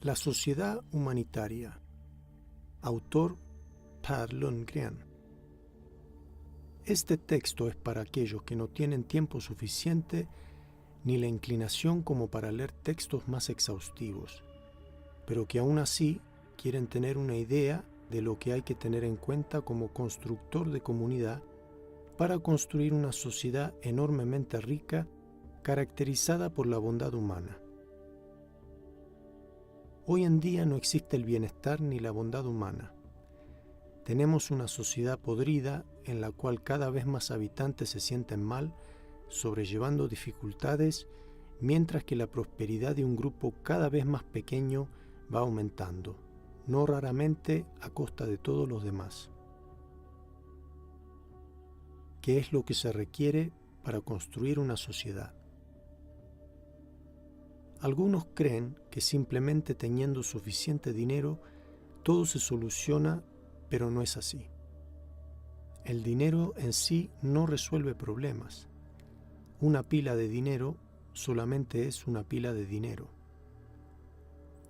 La sociedad humanitaria. Autor Per Lundgren. Este texto es para aquellos que no tienen tiempo suficiente ni la inclinación como para leer textos más exhaustivos, pero que aún así quieren tener una idea de lo que hay que tener en cuenta como constructor de comunidad para construir una sociedad enormemente rica, caracterizada por la bondad humana. Hoy en día no existe el bienestar ni la bondad humana. Tenemos una sociedad podrida en la cual cada vez más habitantes se sienten mal, sobrellevando dificultades, mientras que la prosperidad de un grupo cada vez más pequeño va aumentando, no raramente a costa de todos los demás. ¿Qué es lo que se requiere para construir una sociedad? Algunos creen que simplemente teniendo suficiente dinero todo se soluciona, pero no es así. El dinero en sí no resuelve problemas. Una pila de dinero solamente es una pila de dinero.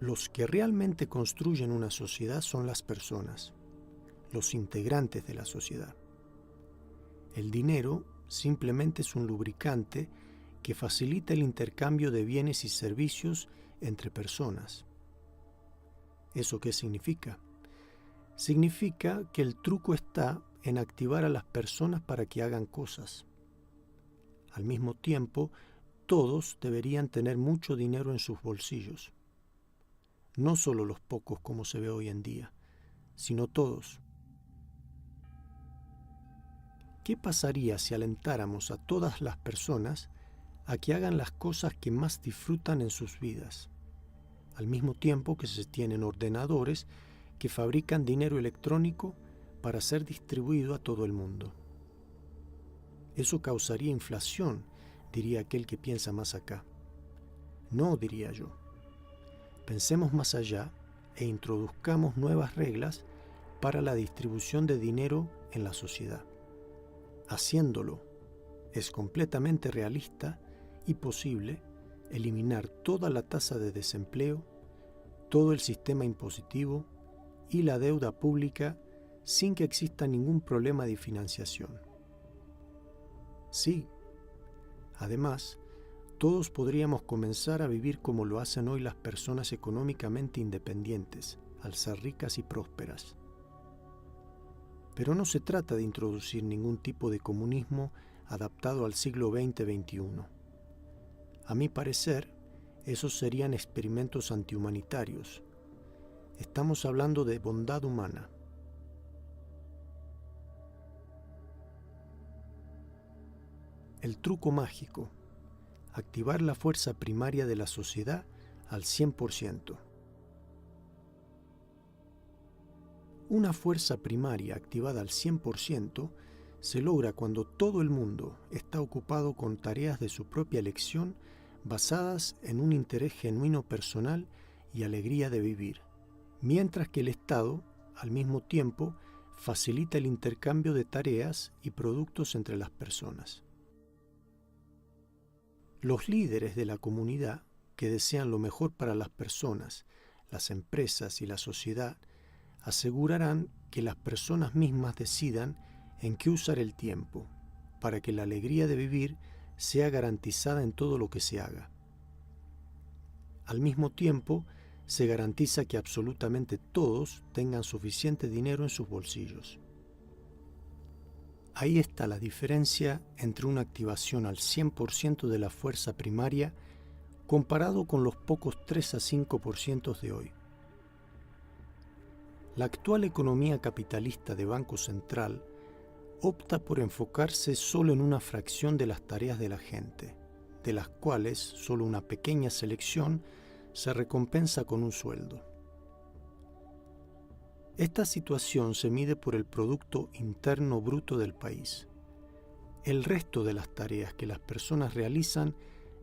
Los que realmente construyen una sociedad son las personas, los integrantes de la sociedad. El dinero simplemente es un lubricante que facilita el intercambio de bienes y servicios entre personas. ¿Eso qué significa? Significa que el truco está en activar a las personas para que hagan cosas. Al mismo tiempo, todos deberían tener mucho dinero en sus bolsillos. No solo los pocos como se ve hoy en día, sino todos. ¿Qué pasaría si alentáramos a todas las personas a que hagan las cosas que más disfrutan en sus vidas, al mismo tiempo que se tienen ordenadores que fabrican dinero electrónico para ser distribuido a todo el mundo? Eso causaría inflación, diría aquel que piensa más acá. No, diría yo. Pensemos más allá e introduzcamos nuevas reglas para la distribución de dinero en la sociedad. Haciéndolo, es completamente realista y posible eliminar toda la tasa de desempleo, todo el sistema impositivo y la deuda pública sin que exista ningún problema de financiación. Sí, además, todos podríamos comenzar a vivir como lo hacen hoy las personas económicamente independientes, al ser ricas y prósperas. Pero no se trata de introducir ningún tipo de comunismo adaptado al siglo XX-XXI. A mi parecer, esos serían experimentos antihumanitarios. Estamos hablando de bondad humana. El truco mágico: activar la fuerza primaria de la sociedad al 100%. Una fuerza primaria activada al 100% se logra cuando todo el mundo está ocupado con tareas de su propia elección basadas en un interés genuino personal y alegría de vivir, mientras que el Estado, al mismo tiempo, facilita el intercambio de tareas y productos entre las personas. Los líderes de la comunidad, que desean lo mejor para las personas, las empresas y la sociedad, asegurarán que las personas mismas decidan en qué usar el tiempo, para que la alegría de vivir sea garantizada en todo lo que se haga. Al mismo tiempo, se garantiza que absolutamente todos tengan suficiente dinero en sus bolsillos. Ahí está la diferencia entre una activación al 100% de la fuerza primaria comparado con los pocos 3 a 5% de hoy. La actual economía capitalista de Banco Central opta por enfocarse solo en una fracción de las tareas de la gente, de las cuales solo una pequeña selección se recompensa con un sueldo. Esta situación se mide por el Producto Interno Bruto del país. El resto de las tareas que las personas realizan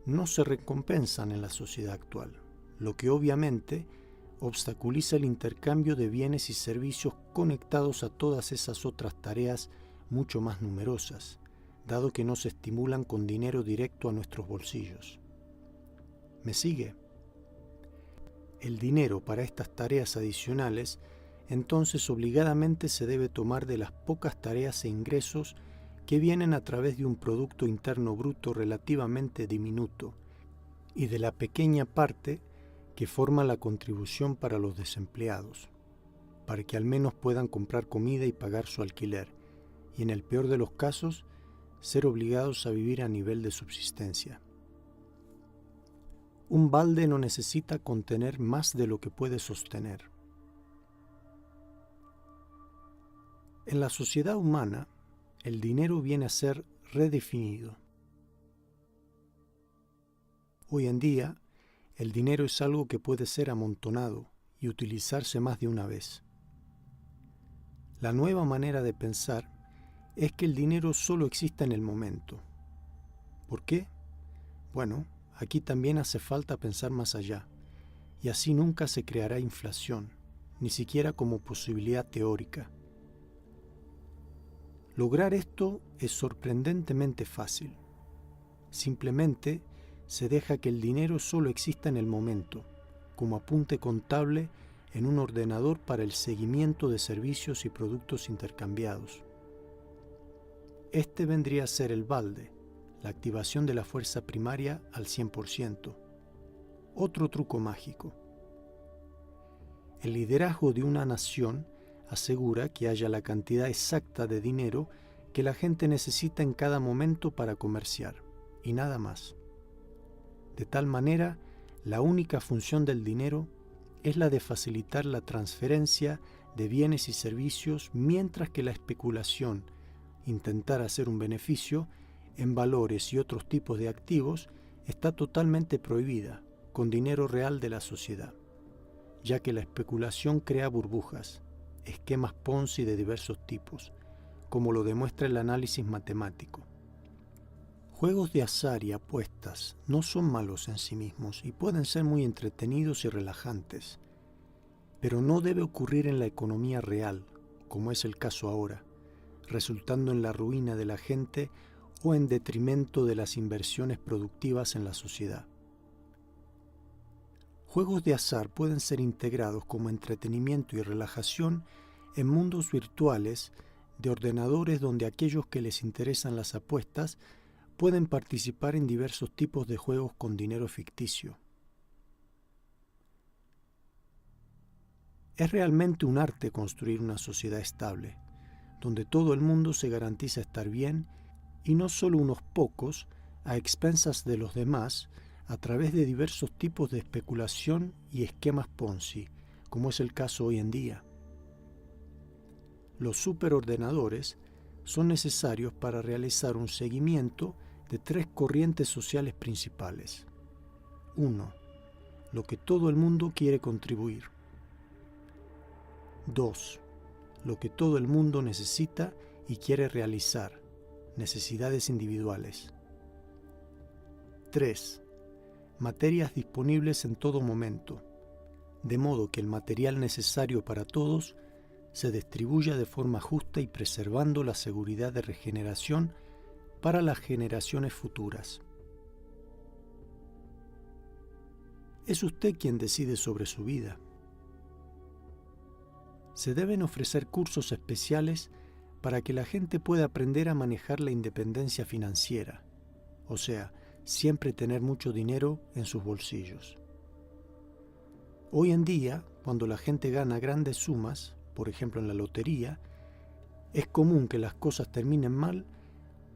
no se recompensan en la sociedad actual, lo que obviamente obstaculiza el intercambio de bienes y servicios conectados a todas esas otras tareas mucho más numerosas, dado que no se estimulan con dinero directo a nuestros bolsillos. ¿Me sigue? el dinero para estas tareas adicionales, entonces obligadamente se debe tomar de las pocas tareas e ingresos que vienen a través de un Producto Interno Bruto relativamente diminuto y de la pequeña parte que forma la contribución para los desempleados, para que al menos puedan comprar comida y pagar su alquiler, y en el peor de los casos, ser obligados a vivir a nivel de subsistencia. Un balde no necesita contener más de lo que puede sostener. En la sociedad humana, el dinero viene a ser redefinido. Hoy en día, el dinero es algo que puede ser amontonado y utilizarse más de una vez. La nueva manera de pensar es que el dinero solo exista en el momento. ¿Por qué? Bueno, aquí también hace falta pensar más allá, y así nunca se creará inflación, ni siquiera como posibilidad teórica. Lograr esto es sorprendentemente fácil. Simplemente se deja que el dinero solo exista en el momento, como apunte contable en un ordenador para el seguimiento de servicios y productos intercambiados. Este vendría a ser el balde, la activación de la fuerza primaria al 100%. Otro truco mágico. El liderazgo de una nación asegura que haya la cantidad exacta de dinero que la gente necesita en cada momento para comerciar, y nada más. De tal manera, la única función del dinero es la de facilitar la transferencia de bienes y servicios, mientras que la especulación, intentar hacer un beneficio en valores y otros tipos de activos, está totalmente prohibida con dinero real de la sociedad, ya que la especulación crea burbujas, esquemas Ponzi de diversos tipos, como lo demuestra el análisis matemático. Juegos de azar y apuestas no son malos en sí mismos y pueden ser muy entretenidos y relajantes, pero no debe ocurrir en la economía real, como es el caso ahora, resultando en la ruina de la gente o en detrimento de las inversiones productivas en la sociedad. Juegos de azar pueden ser integrados como entretenimiento y relajación en mundos virtuales de ordenadores donde aquellos que les interesan las apuestas pueden participar en diversos tipos de juegos con dinero ficticio. Es realmente un arte construir una sociedad estable, donde todo el mundo se garantiza estar bien y no solo unos pocos a expensas de los demás a través de diversos tipos de especulación y esquemas Ponzi, como es el caso hoy en día. Los superordenadores son necesarios para realizar un seguimiento de tres corrientes sociales principales. 1. Lo que todo el mundo quiere contribuir. 2. Lo que todo el mundo necesita y quiere realizar, necesidades individuales. 3. Materias disponibles en todo momento, de modo que el material necesario para todos se distribuya de forma justa y preservando la seguridad de regeneración para las generaciones futuras. Es usted quien decide sobre su vida. Se deben ofrecer cursos especiales para que la gente pueda aprender a manejar la independencia financiera, o sea, siempre tener mucho dinero en sus bolsillos. Hoy en día, cuando la gente gana grandes sumas, por ejemplo en la lotería, es común que las cosas terminen mal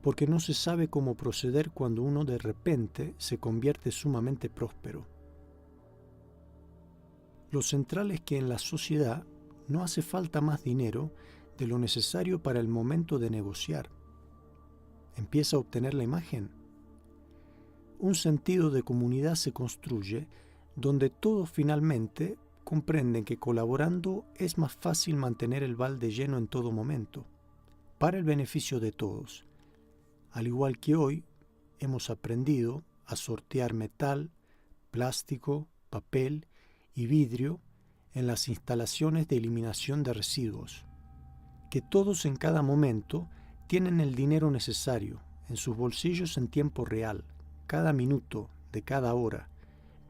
porque no se sabe cómo proceder cuando uno de repente se convierte sumamente próspero. Lo central es que en la sociedad no hace falta más dinero de lo necesario para el momento de negociar. ¿Empieza a obtener la imagen? Un sentido de comunidad se construye donde todos finalmente comprenden que colaborando es más fácil mantener el balde lleno en todo momento, para el beneficio de todos, al igual que hoy hemos aprendido a sortear metal, plástico, papel y vidrio en las instalaciones de eliminación de residuos, que todos en cada momento tienen el dinero necesario en sus bolsillos en tiempo real, cada minuto de cada hora,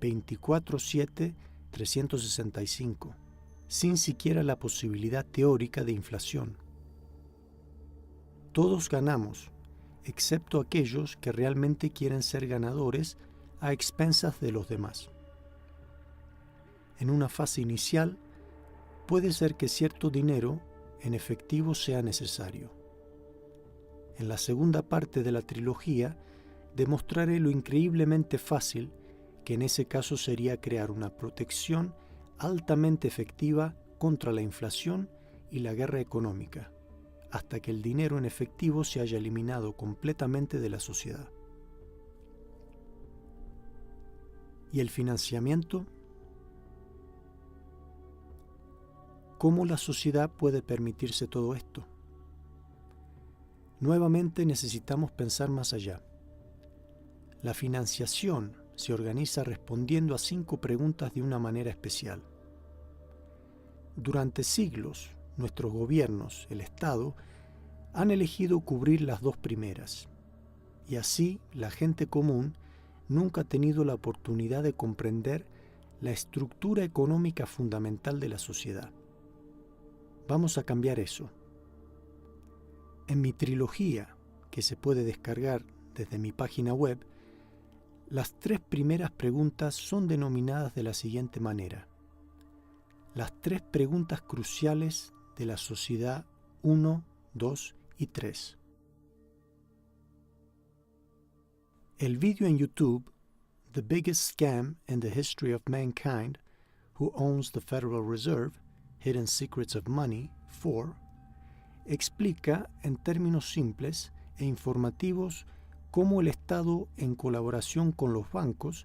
24/7, 365, sin siquiera la posibilidad teórica de inflación. Todos ganamos, excepto aquellos que realmente quieren ser ganadores a expensas de los demás. En una fase inicial, puede ser que cierto dinero en efectivo sea necesario. En la segunda parte de la trilogía, demostraré lo increíblemente fácil que en ese caso sería crear una protección altamente efectiva contra la inflación y la guerra económica, hasta que el dinero en efectivo se haya eliminado completamente de la sociedad. ¿Y el financiamiento? ¿Cómo la sociedad puede permitirse todo esto? Nuevamente necesitamos pensar más allá. La financiación se organiza respondiendo a 5 preguntas de una manera especial. Durante siglos, nuestros gobiernos, el Estado, han elegido cubrir las 2 primeras, y así la gente común nunca ha tenido la oportunidad de comprender la estructura económica fundamental de la sociedad. Vamos a cambiar eso. En mi trilogía, que se puede descargar desde mi página web, las 3 primeras preguntas son denominadas de la siguiente manera: las 3 preguntas cruciales de la sociedad 1, 2 y 3. El vídeo en YouTube, The Biggest Scam in the History of Mankind, Who Owns the Federal Reserve? Hidden Secrets of Money, 4, explica en términos simples e informativos cómo el Estado, en colaboración con los bancos,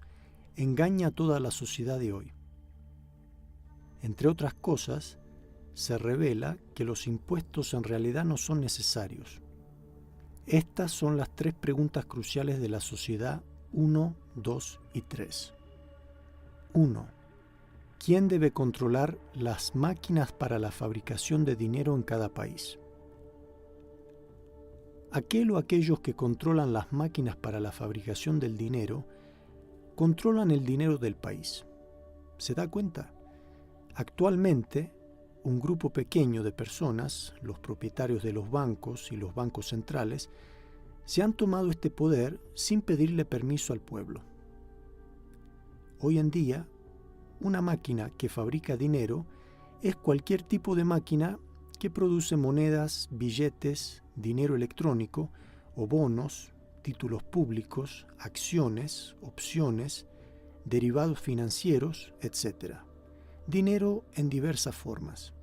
engaña a toda la sociedad de hoy. Entre otras cosas, se revela que los impuestos en realidad no son necesarios. Estas son las 3 preguntas cruciales de la sociedad 1, 2 y 3. 1. ¿Quién debe controlar las máquinas para la fabricación de dinero en cada país? Aquel o aquellos que controlan las máquinas para la fabricación del dinero, controlan el dinero del país. ¿Se da cuenta? Actualmente, un grupo pequeño de personas, los propietarios de los bancos y los bancos centrales, se han tomado este poder sin pedirle permiso al pueblo. Hoy en día, una máquina que fabrica dinero es cualquier tipo de máquina que produce monedas, billetes, dinero electrónico o bonos, títulos públicos, acciones, opciones, derivados financieros, etc. Dinero en diversas formas.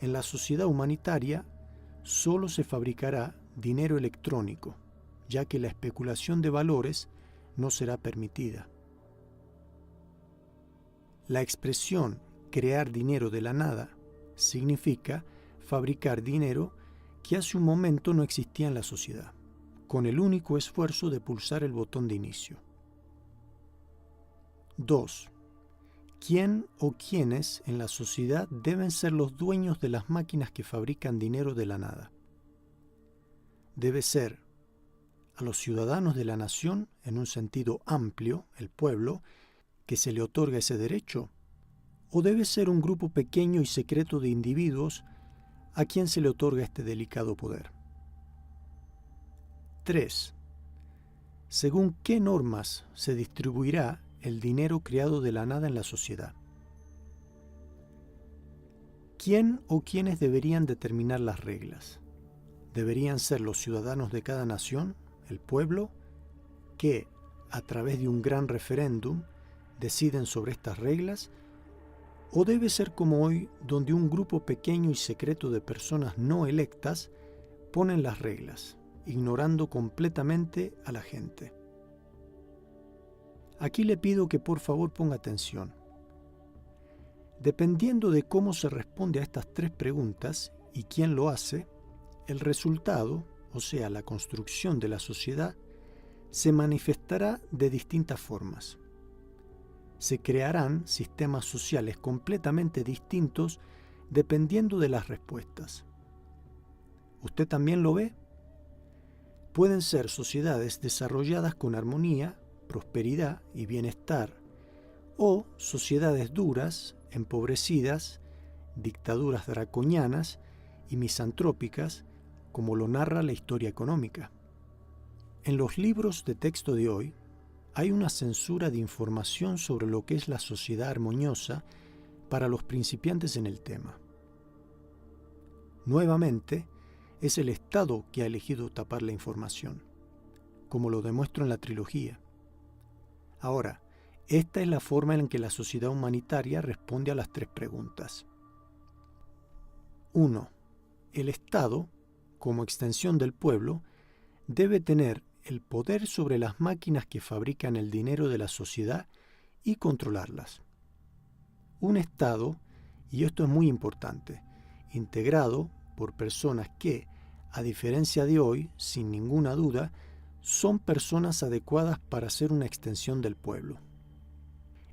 En la sociedad humanitaria solo se fabricará dinero electrónico, ya que la especulación de valores no será permitida. La expresión crear dinero de la nada significa fabricar dinero que hace un momento no existía en la sociedad, con el único esfuerzo de pulsar el botón de inicio. 2. ¿Quién o quiénes en la sociedad deben ser los dueños de las máquinas que fabrican dinero de la nada? Debe ser a los ciudadanos de la nación, en un sentido amplio, el pueblo, que se le otorga ese derecho, o debe ser un grupo pequeño y secreto de individuos a quien se le otorga este delicado poder. 3. ¿Según qué normas se distribuirá el dinero creado de la nada en la sociedad? ¿Quién o quiénes deberían determinar las reglas? ¿Deberían ser los ciudadanos de cada nación, el pueblo, que, a través de un gran referéndum, deciden sobre estas reglas? ¿O debe ser como hoy, donde un grupo pequeño y secreto de personas no electas ponen las reglas, ignorando completamente a la gente? Aquí le pido que por favor ponga atención. Dependiendo de cómo se responde a estas 3 preguntas y quién lo hace, el resultado, o sea, la construcción de la sociedad, se manifestará de distintas formas. Se crearán sistemas sociales completamente distintos dependiendo de las respuestas. ¿Usted también lo ve? Pueden ser sociedades desarrolladas con armonía, prosperidad y bienestar, o sociedades duras, empobrecidas, dictaduras draconianas y misantrópicas, como lo narra la historia económica. En los libros de texto de hoy hay una censura de información sobre lo que es la sociedad armoniosa para los principiantes en el tema. Nuevamente, es el Estado que ha elegido tapar la información, como lo demuestro en la trilogía. Ahora, esta es la forma en que la sociedad humanitaria responde a las tres preguntas. 1. El Estado, como extensión del pueblo, debe tener el poder sobre las máquinas que fabrican el dinero de la sociedad y controlarlas. Un Estado, y esto es muy importante, integrado por personas que, a diferencia de hoy, sin ninguna duda, son personas adecuadas para ser una extensión del pueblo.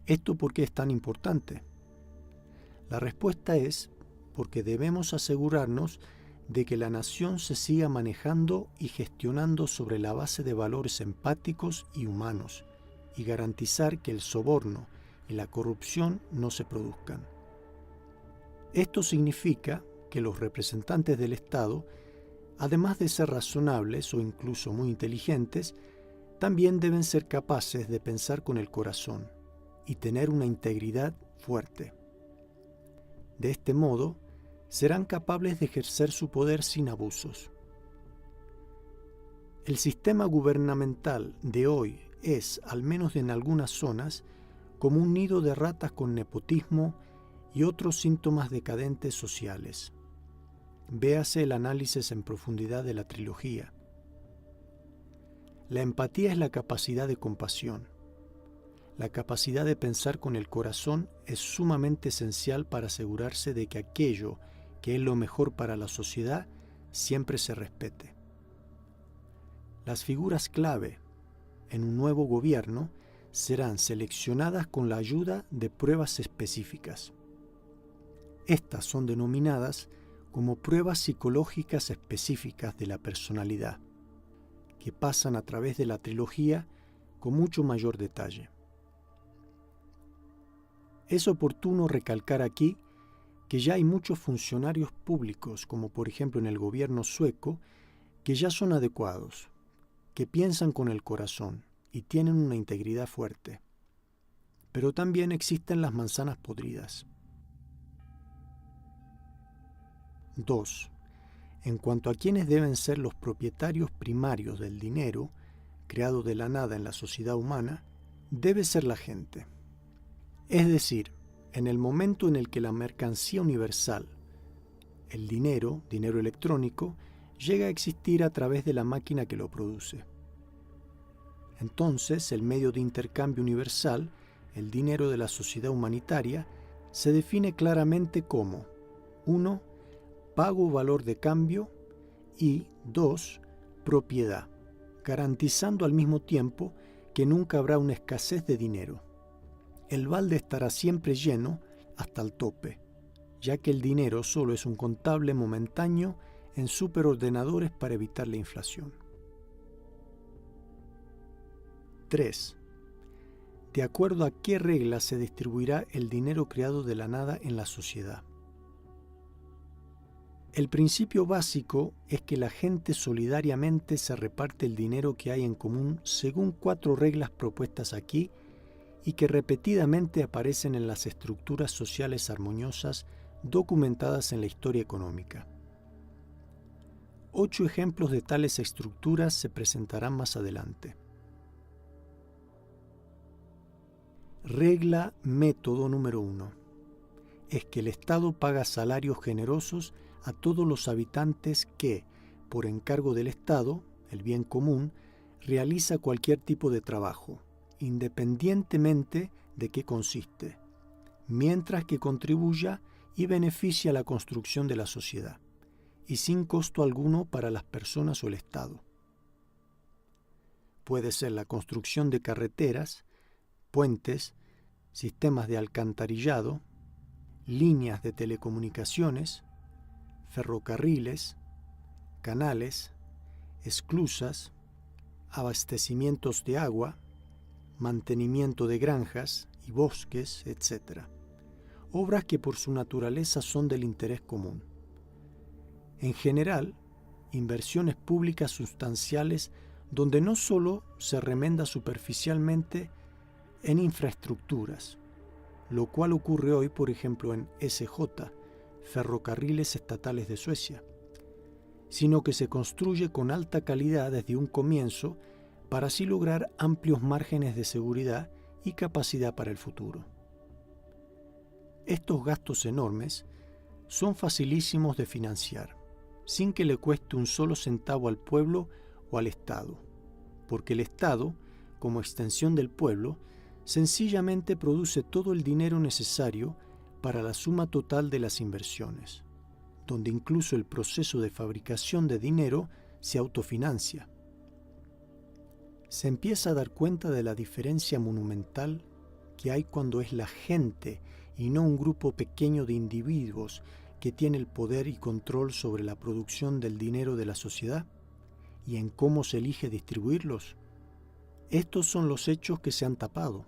¿Esto por qué es tan importante? La respuesta es porque debemos asegurarnos de que la nación se siga manejando y gestionando sobre la base de valores empáticos y humanos, y garantizar que el soborno y la corrupción no se produzcan. Esto significa que los representantes del Estado, además de ser razonables o incluso muy inteligentes, también deben ser capaces de pensar con el corazón y tener una integridad fuerte. De este modo, serán capaces de ejercer su poder sin abusos. El sistema gubernamental de hoy es, al menos en algunas zonas, como un nido de ratas con nepotismo y otros síntomas decadentes sociales. Véase el análisis en profundidad de la trilogía. La empatía es la capacidad de compasión. La capacidad de pensar con el corazón es sumamente esencial para asegurarse de que aquello que es lo mejor para la sociedad siempre se respete. Las figuras clave en un nuevo gobierno serán seleccionadas con la ayuda de pruebas específicas. Estas son denominadas como pruebas psicológicas específicas de la personalidad, que pasan a través de la trilogía con mucho mayor detalle. Es oportuno recalcar aquí que ya hay muchos funcionarios públicos, como por ejemplo en el gobierno sueco, que ya son adecuados, que piensan con el corazón y tienen una integridad fuerte. Pero también existen las manzanas podridas. 2. En cuanto a quienes deben ser los propietarios primarios del dinero, creado de la nada en la sociedad humana, debe ser la gente. Es decir, en el momento en el que la mercancía universal, el dinero electrónico, llega a existir a través de la máquina que lo produce. Entonces, el medio de intercambio universal, el dinero de la sociedad humanitaria, se define claramente como 1. Pago o valor de cambio y 2. Propiedad, garantizando al mismo tiempo que nunca habrá una escasez de dinero. El balde estará siempre lleno hasta el tope, ya que el dinero solo es un contable momentáneo en superordenadores para evitar la inflación. 3. De acuerdo a qué reglas se distribuirá el dinero creado de la nada en la sociedad. El principio básico es que la gente solidariamente se reparte el dinero que hay en común según 4 reglas propuestas aquí y que repetidamente aparecen en las estructuras sociales armoniosas documentadas en la historia económica. 8 ejemplos de tales estructuras se presentarán más adelante. Regla método número 1. Es que el Estado paga salarios generosos a todos los habitantes que, por encargo del Estado, el bien común, realiza cualquier tipo de trabajo, independientemente de qué consiste, mientras que contribuya y beneficia a la construcción de la sociedad, y sin costo alguno para las personas o el Estado. Puede ser la construcción de carreteras, puentes, sistemas de alcantarillado, líneas de telecomunicaciones, ferrocarriles, canales, esclusas, abastecimientos de agua, mantenimiento de granjas y bosques, etc. Obras que por su naturaleza son del interés común. En general, inversiones públicas sustanciales donde no solo se remenda superficialmente en infraestructuras, lo cual ocurre hoy, por ejemplo, en SJ, Ferrocarriles Estatales de Suecia, sino que se construye con alta calidad desde un comienzo para así lograr amplios márgenes de seguridad y capacidad para el futuro. Estos gastos enormes son facilísimos de financiar, sin que le cueste un solo centavo al pueblo o al Estado, porque el Estado, como extensión del pueblo, sencillamente produce todo el dinero necesario para la suma total de las inversiones, donde incluso el proceso de fabricación de dinero se autofinancia. Se empieza a dar cuenta de la diferencia monumental que hay cuando es la gente y no un grupo pequeño de individuos que tiene el poder y control sobre la producción del dinero de la sociedad y en cómo se elige distribuirlos. Estos son los hechos que se han tapado.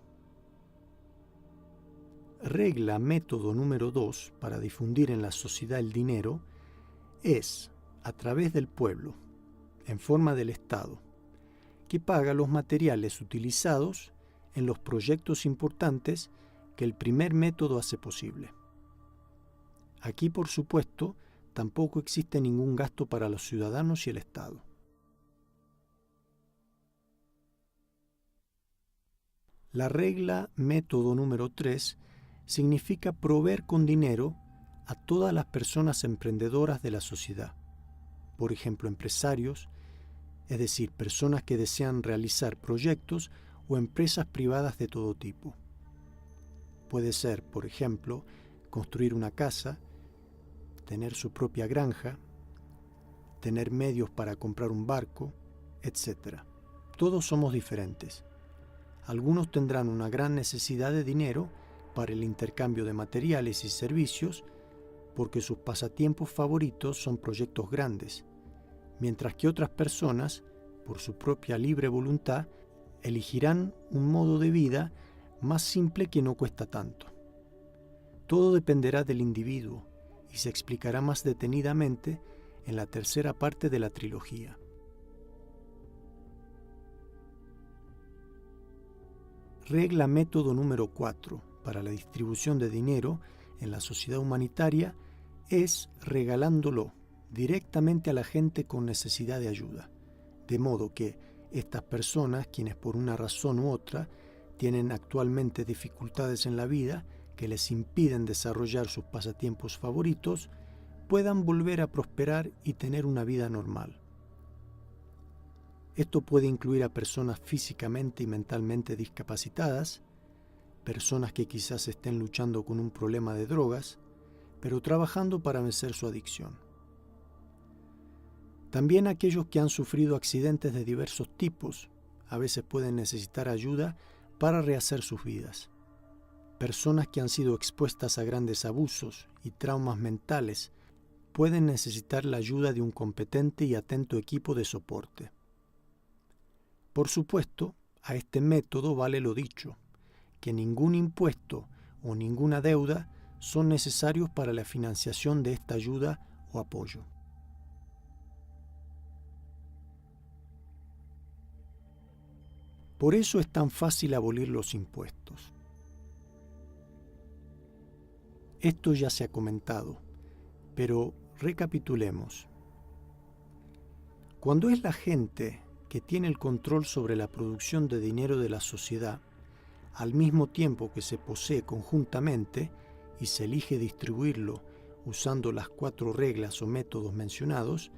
Regla método número 2 para difundir en la sociedad el dinero es a través del pueblo, en forma del Estado, que paga los materiales utilizados en los proyectos importantes que el primer método hace posible. Aquí, por supuesto, tampoco existe ningún gasto para los ciudadanos y el Estado. La regla método número 3 significa proveer con dinero a todas las personas emprendedoras de la sociedad, por ejemplo, empresarios, es decir, personas que desean realizar proyectos o empresas privadas de todo tipo. Puede ser, por ejemplo, construir una casa, tener su propia granja, tener medios para comprar un barco, etc. Todos somos diferentes. Algunos tendrán una gran necesidad de dinero para el intercambio de materiales y servicios porque sus pasatiempos favoritos son proyectos grandes, mientras que otras personas, por su propia libre voluntad, elegirán un modo de vida más simple que no cuesta tanto. Todo dependerá del individuo y se explicará más detenidamente en la tercera parte de la trilogía. Regla método número 4 para la distribución de dinero en la sociedad humanitaria es regalándolo directamente a la gente con necesidad de ayuda, de modo que estas personas, quienes por una razón u otra tienen actualmente dificultades en la vida que les impiden desarrollar sus pasatiempos favoritos, puedan volver a prosperar y tener una vida normal. Esto puede incluir a personas físicamente y mentalmente discapacitadas, personas que quizás estén luchando con un problema de drogas, pero trabajando para vencer su adicción. También aquellos que han sufrido accidentes de diversos tipos, a veces pueden necesitar ayuda para rehacer sus vidas. Personas que han sido expuestas a grandes abusos y traumas mentales pueden necesitar la ayuda de un competente y atento equipo de soporte. Por supuesto, a este método vale lo dicho, que ningún impuesto o ninguna deuda son necesarios para la financiación de esta ayuda o apoyo. Por eso es tan fácil abolir los impuestos. Esto ya se ha comentado, pero recapitulemos. Cuando es la gente que tiene el control sobre la producción de dinero de la sociedad, al mismo tiempo que se posee conjuntamente y se elige distribuirlo usando las 4 reglas o métodos mencionados,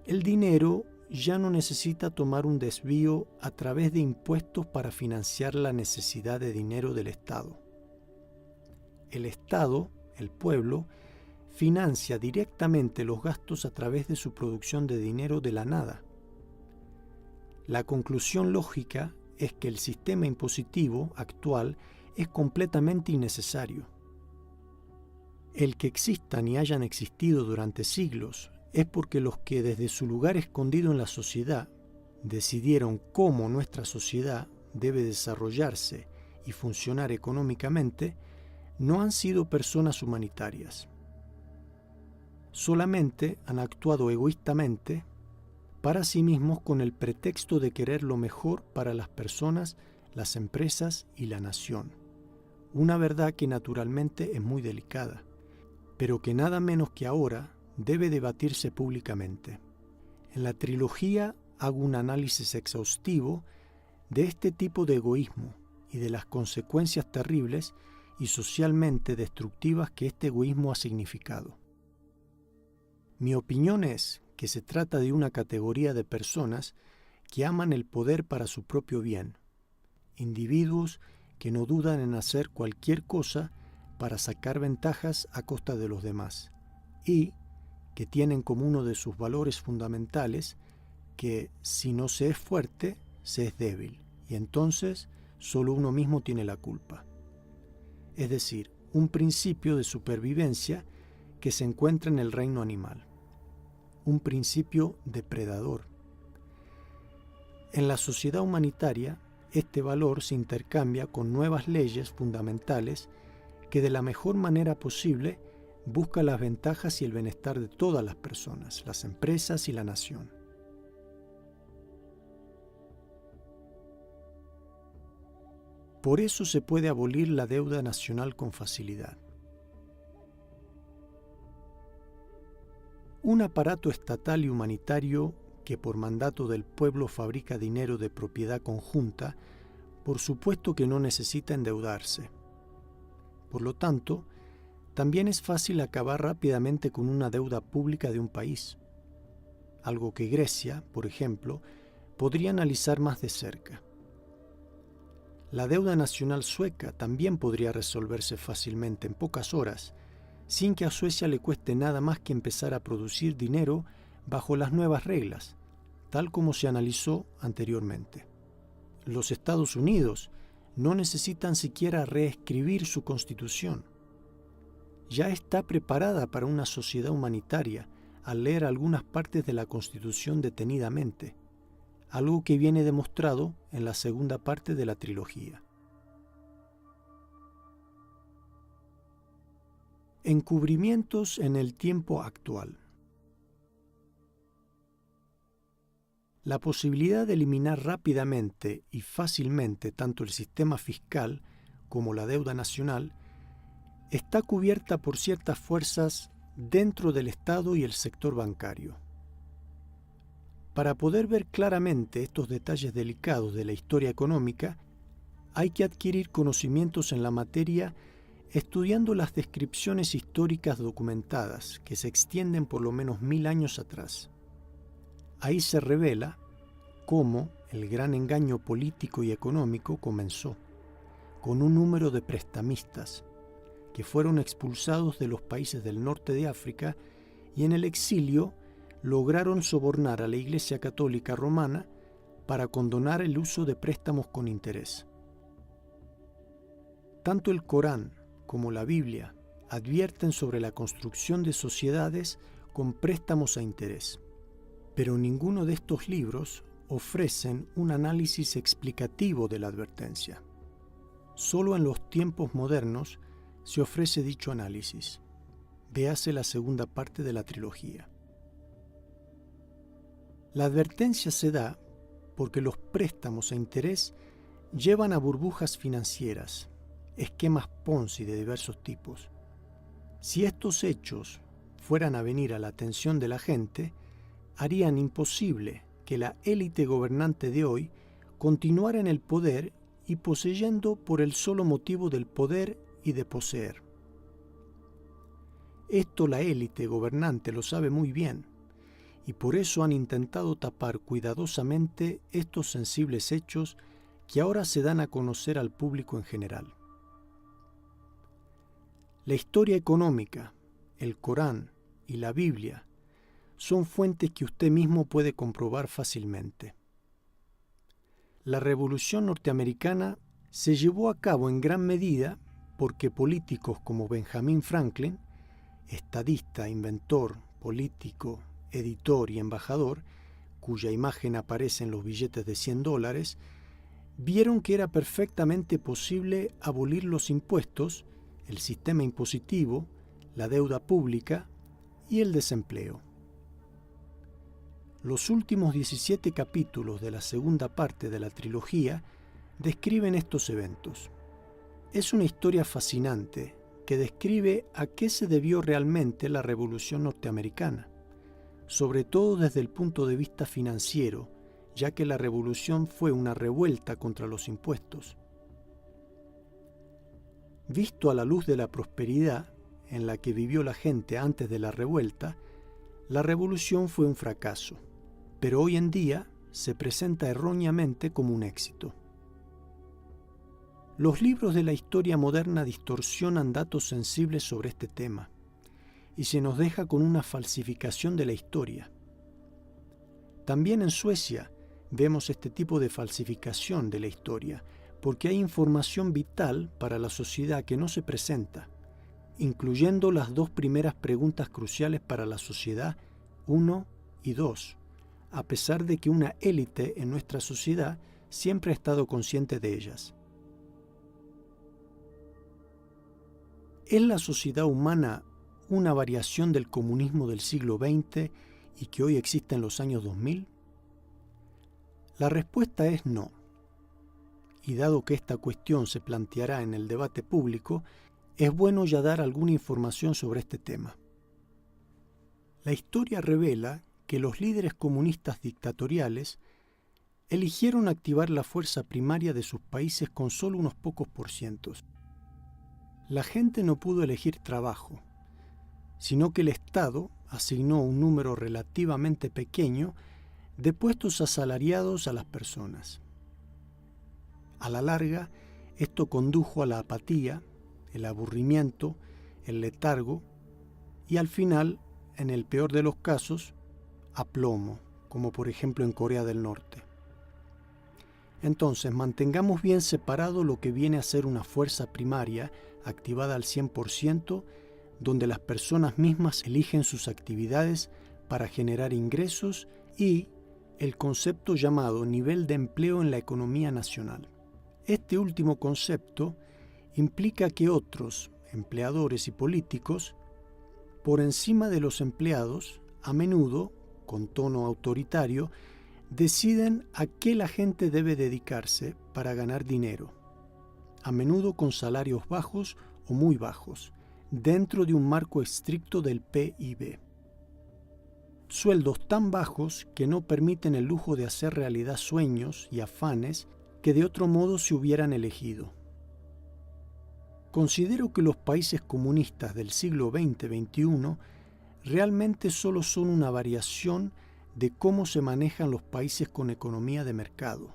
el dinero ya no necesita tomar un desvío a través de impuestos para financiar la necesidad de dinero del Estado. El Estado, el pueblo, financia directamente los gastos a través de su producción de dinero de la nada. La conclusión lógica es que el sistema impositivo actual es completamente innecesario. El que existan y hayan existido durante siglos es porque los que desde su lugar escondido en la sociedad decidieron cómo nuestra sociedad debe desarrollarse y funcionar económicamente, no han sido personas humanitarias. Solamente han actuado egoístamente para sí mismos con el pretexto de querer lo mejor para las personas, las empresas y la nación. Una verdad que naturalmente es muy delicada, pero que nada menos que ahora debe debatirse públicamente. En la trilogía hago un análisis exhaustivo de este tipo de egoísmo y de las consecuencias terribles y socialmente destructivas que este egoísmo ha significado. Mi opinión es que se trata de una categoría de personas que aman el poder para su propio bien, individuos que no dudan en hacer cualquier cosa para sacar ventajas a costa de los demás y que tienen como uno de sus valores fundamentales que si no se es fuerte, se es débil y entonces solo uno mismo tiene la culpa. Es decir, un principio de supervivencia que se encuentra en el reino animal, un principio depredador. En la sociedad humanitaria, este valor se intercambia con nuevas leyes fundamentales que de la mejor manera posible busca las ventajas y el bienestar de todas las personas, las empresas y la nación. Por eso se puede abolir la deuda nacional con facilidad. Un aparato estatal y humanitario que por mandato del pueblo fabrica dinero de propiedad conjunta, por supuesto que no necesita endeudarse. Por lo tanto, también es fácil acabar rápidamente con una deuda pública de un país, algo que Grecia, por ejemplo, podría analizar más de cerca. La deuda nacional sueca también podría resolverse fácilmente en pocas horas, sin que a Suecia le cueste nada más que empezar a producir dinero bajo las nuevas reglas, tal como se analizó anteriormente. Los Estados Unidos no necesitan siquiera reescribir su constitución. Ya está preparada para una sociedad humanitaria al leer algunas partes de la Constitución detenidamente, algo que viene demostrado en la segunda parte de la trilogía. Encubrimientos en el tiempo actual. La posibilidad de eliminar rápidamente y fácilmente tanto el sistema fiscal como la deuda nacional está cubierta por ciertas fuerzas dentro del Estado y el sector bancario. Para poder ver claramente estos detalles delicados de la historia económica, hay que adquirir conocimientos en la materia estudiando las descripciones históricas documentadas que se extienden por lo menos 1000 años atrás. Ahí se revela cómo el gran engaño político y económico comenzó, con un número de prestamistas que fueron expulsados de los países del norte de África y en el exilio lograron sobornar a la Iglesia Católica Romana para condonar el uso de préstamos con interés. Tanto el Corán como la Biblia advierten sobre la construcción de sociedades con préstamos a interés. Pero ninguno de estos libros ofrecen un análisis explicativo de la advertencia. Solo en los tiempos modernos se ofrece dicho análisis. Véase la segunda parte de la trilogía. La advertencia se da porque los préstamos a interés llevan a burbujas financieras, esquemas Ponzi de diversos tipos. Si estos hechos fueran a venir a la atención de la gente, harían imposible que la élite gobernante de hoy continuara en el poder y poseyendo por el solo motivo del poder y de poseer. Esto la élite gobernante lo sabe muy bien, y por eso han intentado tapar cuidadosamente estos sensibles hechos que ahora se dan a conocer al público en general. La historia económica, el Corán y la Biblia son fuentes que usted mismo puede comprobar fácilmente. La Revolución Norteamericana se llevó a cabo en gran medida porque políticos como Benjamin Franklin, estadista, inventor, político, editor y embajador, cuya imagen aparece en los billetes de $100, vieron que era perfectamente posible abolir los impuestos, el sistema impositivo, la deuda pública y el desempleo. Los últimos 17 capítulos de la segunda parte de la trilogía describen estos eventos. Es una historia fascinante que describe a qué se debió realmente la Revolución Norteamericana, sobre todo desde el punto de vista financiero, ya que la revolución fue una revuelta contra los impuestos. Visto a la luz de la prosperidad en la que vivió la gente antes de la revuelta, la revolución fue un fracaso, pero hoy en día se presenta erróneamente como un éxito. Los libros de la historia moderna distorsionan datos sensibles sobre este tema y se nos deja con una falsificación de la historia. También en Suecia vemos este tipo de falsificación de la historia porque hay información vital para la sociedad que no se presenta, incluyendo las dos primeras preguntas cruciales para la sociedad, 1 y 2, a pesar de que una élite en nuestra sociedad siempre ha estado consciente de ellas. ¿Es la sociedad humana una variación del comunismo del siglo XX y que hoy existe en los años 2000? La respuesta es no. Y dado que esta cuestión se planteará en el debate público, es bueno ya dar alguna información sobre este tema. La historia revela que los líderes comunistas dictatoriales eligieron activar la fuerza primaria de sus países con solo unos pocos %. La gente no pudo elegir trabajo, sino que el Estado asignó un número relativamente pequeño de puestos asalariados a las personas. A la larga, esto condujo a la apatía, el aburrimiento, el letargo y al final, en el peor de los casos, a plomo, como por ejemplo en Corea del Norte. Entonces, mantengamos bien separado lo que viene a ser una fuerza primaria activada al 100%, donde las personas mismas eligen sus actividades para generar ingresos, y el concepto llamado nivel de empleo en la economía nacional. Este último concepto implica que otros, empleadores y políticos, por encima de los empleados, a menudo, con tono autoritario, deciden a qué la gente debe dedicarse para ganar dinero, a menudo con salarios bajos o muy bajos, dentro de un marco estricto del PIB. Sueldos tan bajos que no permiten el lujo de hacer realidad sueños y afanes que de otro modo se hubieran elegido. Considero que los países comunistas del siglo XX-XXI realmente solo son una variación de cómo se manejan los países con economía de mercado,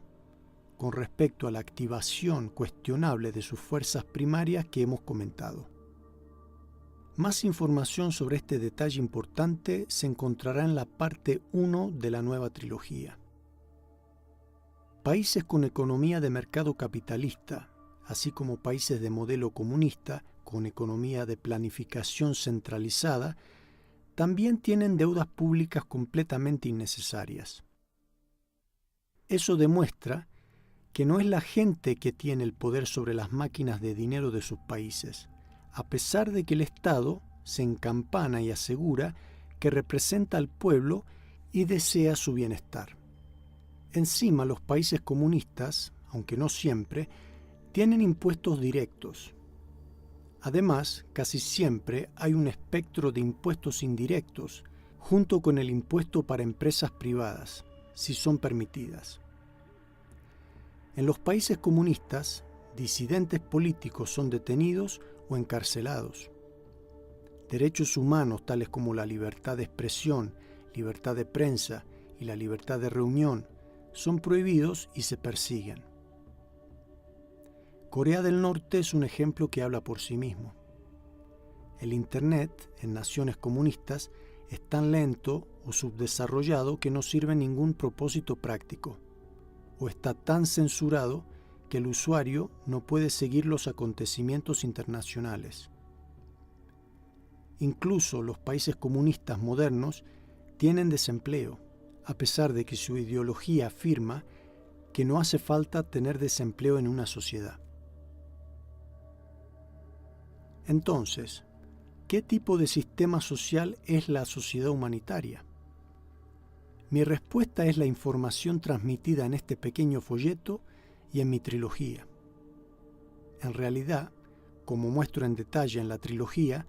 con respecto a la activación cuestionable de sus fuerzas primarias que hemos comentado. Más información sobre este detalle importante se encontrará en la parte 1 de la nueva trilogía. Países con economía de mercado capitalista, así como países de modelo comunista con economía de planificación centralizada, también tienen deudas públicas completamente innecesarias. Eso demuestra que no es la gente que tiene el poder sobre las máquinas de dinero de sus países, a pesar de que el Estado se encampana y asegura que representa al pueblo y desea su bienestar. Encima, los países comunistas, aunque no siempre, tienen impuestos directos. Además, casi siempre hay un espectro de impuestos indirectos, junto con el impuesto para empresas privadas, si son permitidas. En los países comunistas, disidentes políticos son detenidos o encarcelados. Derechos humanos tales como la libertad de expresión, libertad de prensa y la libertad de reunión son prohibidos y se persiguen. Corea del Norte es un ejemplo que habla por sí mismo. El Internet en naciones comunistas es tan lento o subdesarrollado que no sirve ningún propósito práctico, o está tan censurado que el usuario no puede seguir los acontecimientos internacionales. Incluso los países comunistas modernos tienen desempleo, a pesar de que su ideología afirma que no hace falta tener desempleo en una sociedad. Entonces, ¿qué tipo de sistema social es la sociedad humanitaria? Mi respuesta es la información transmitida en este pequeño folleto y en mi trilogía. En realidad, como muestro en detalle en la trilogía,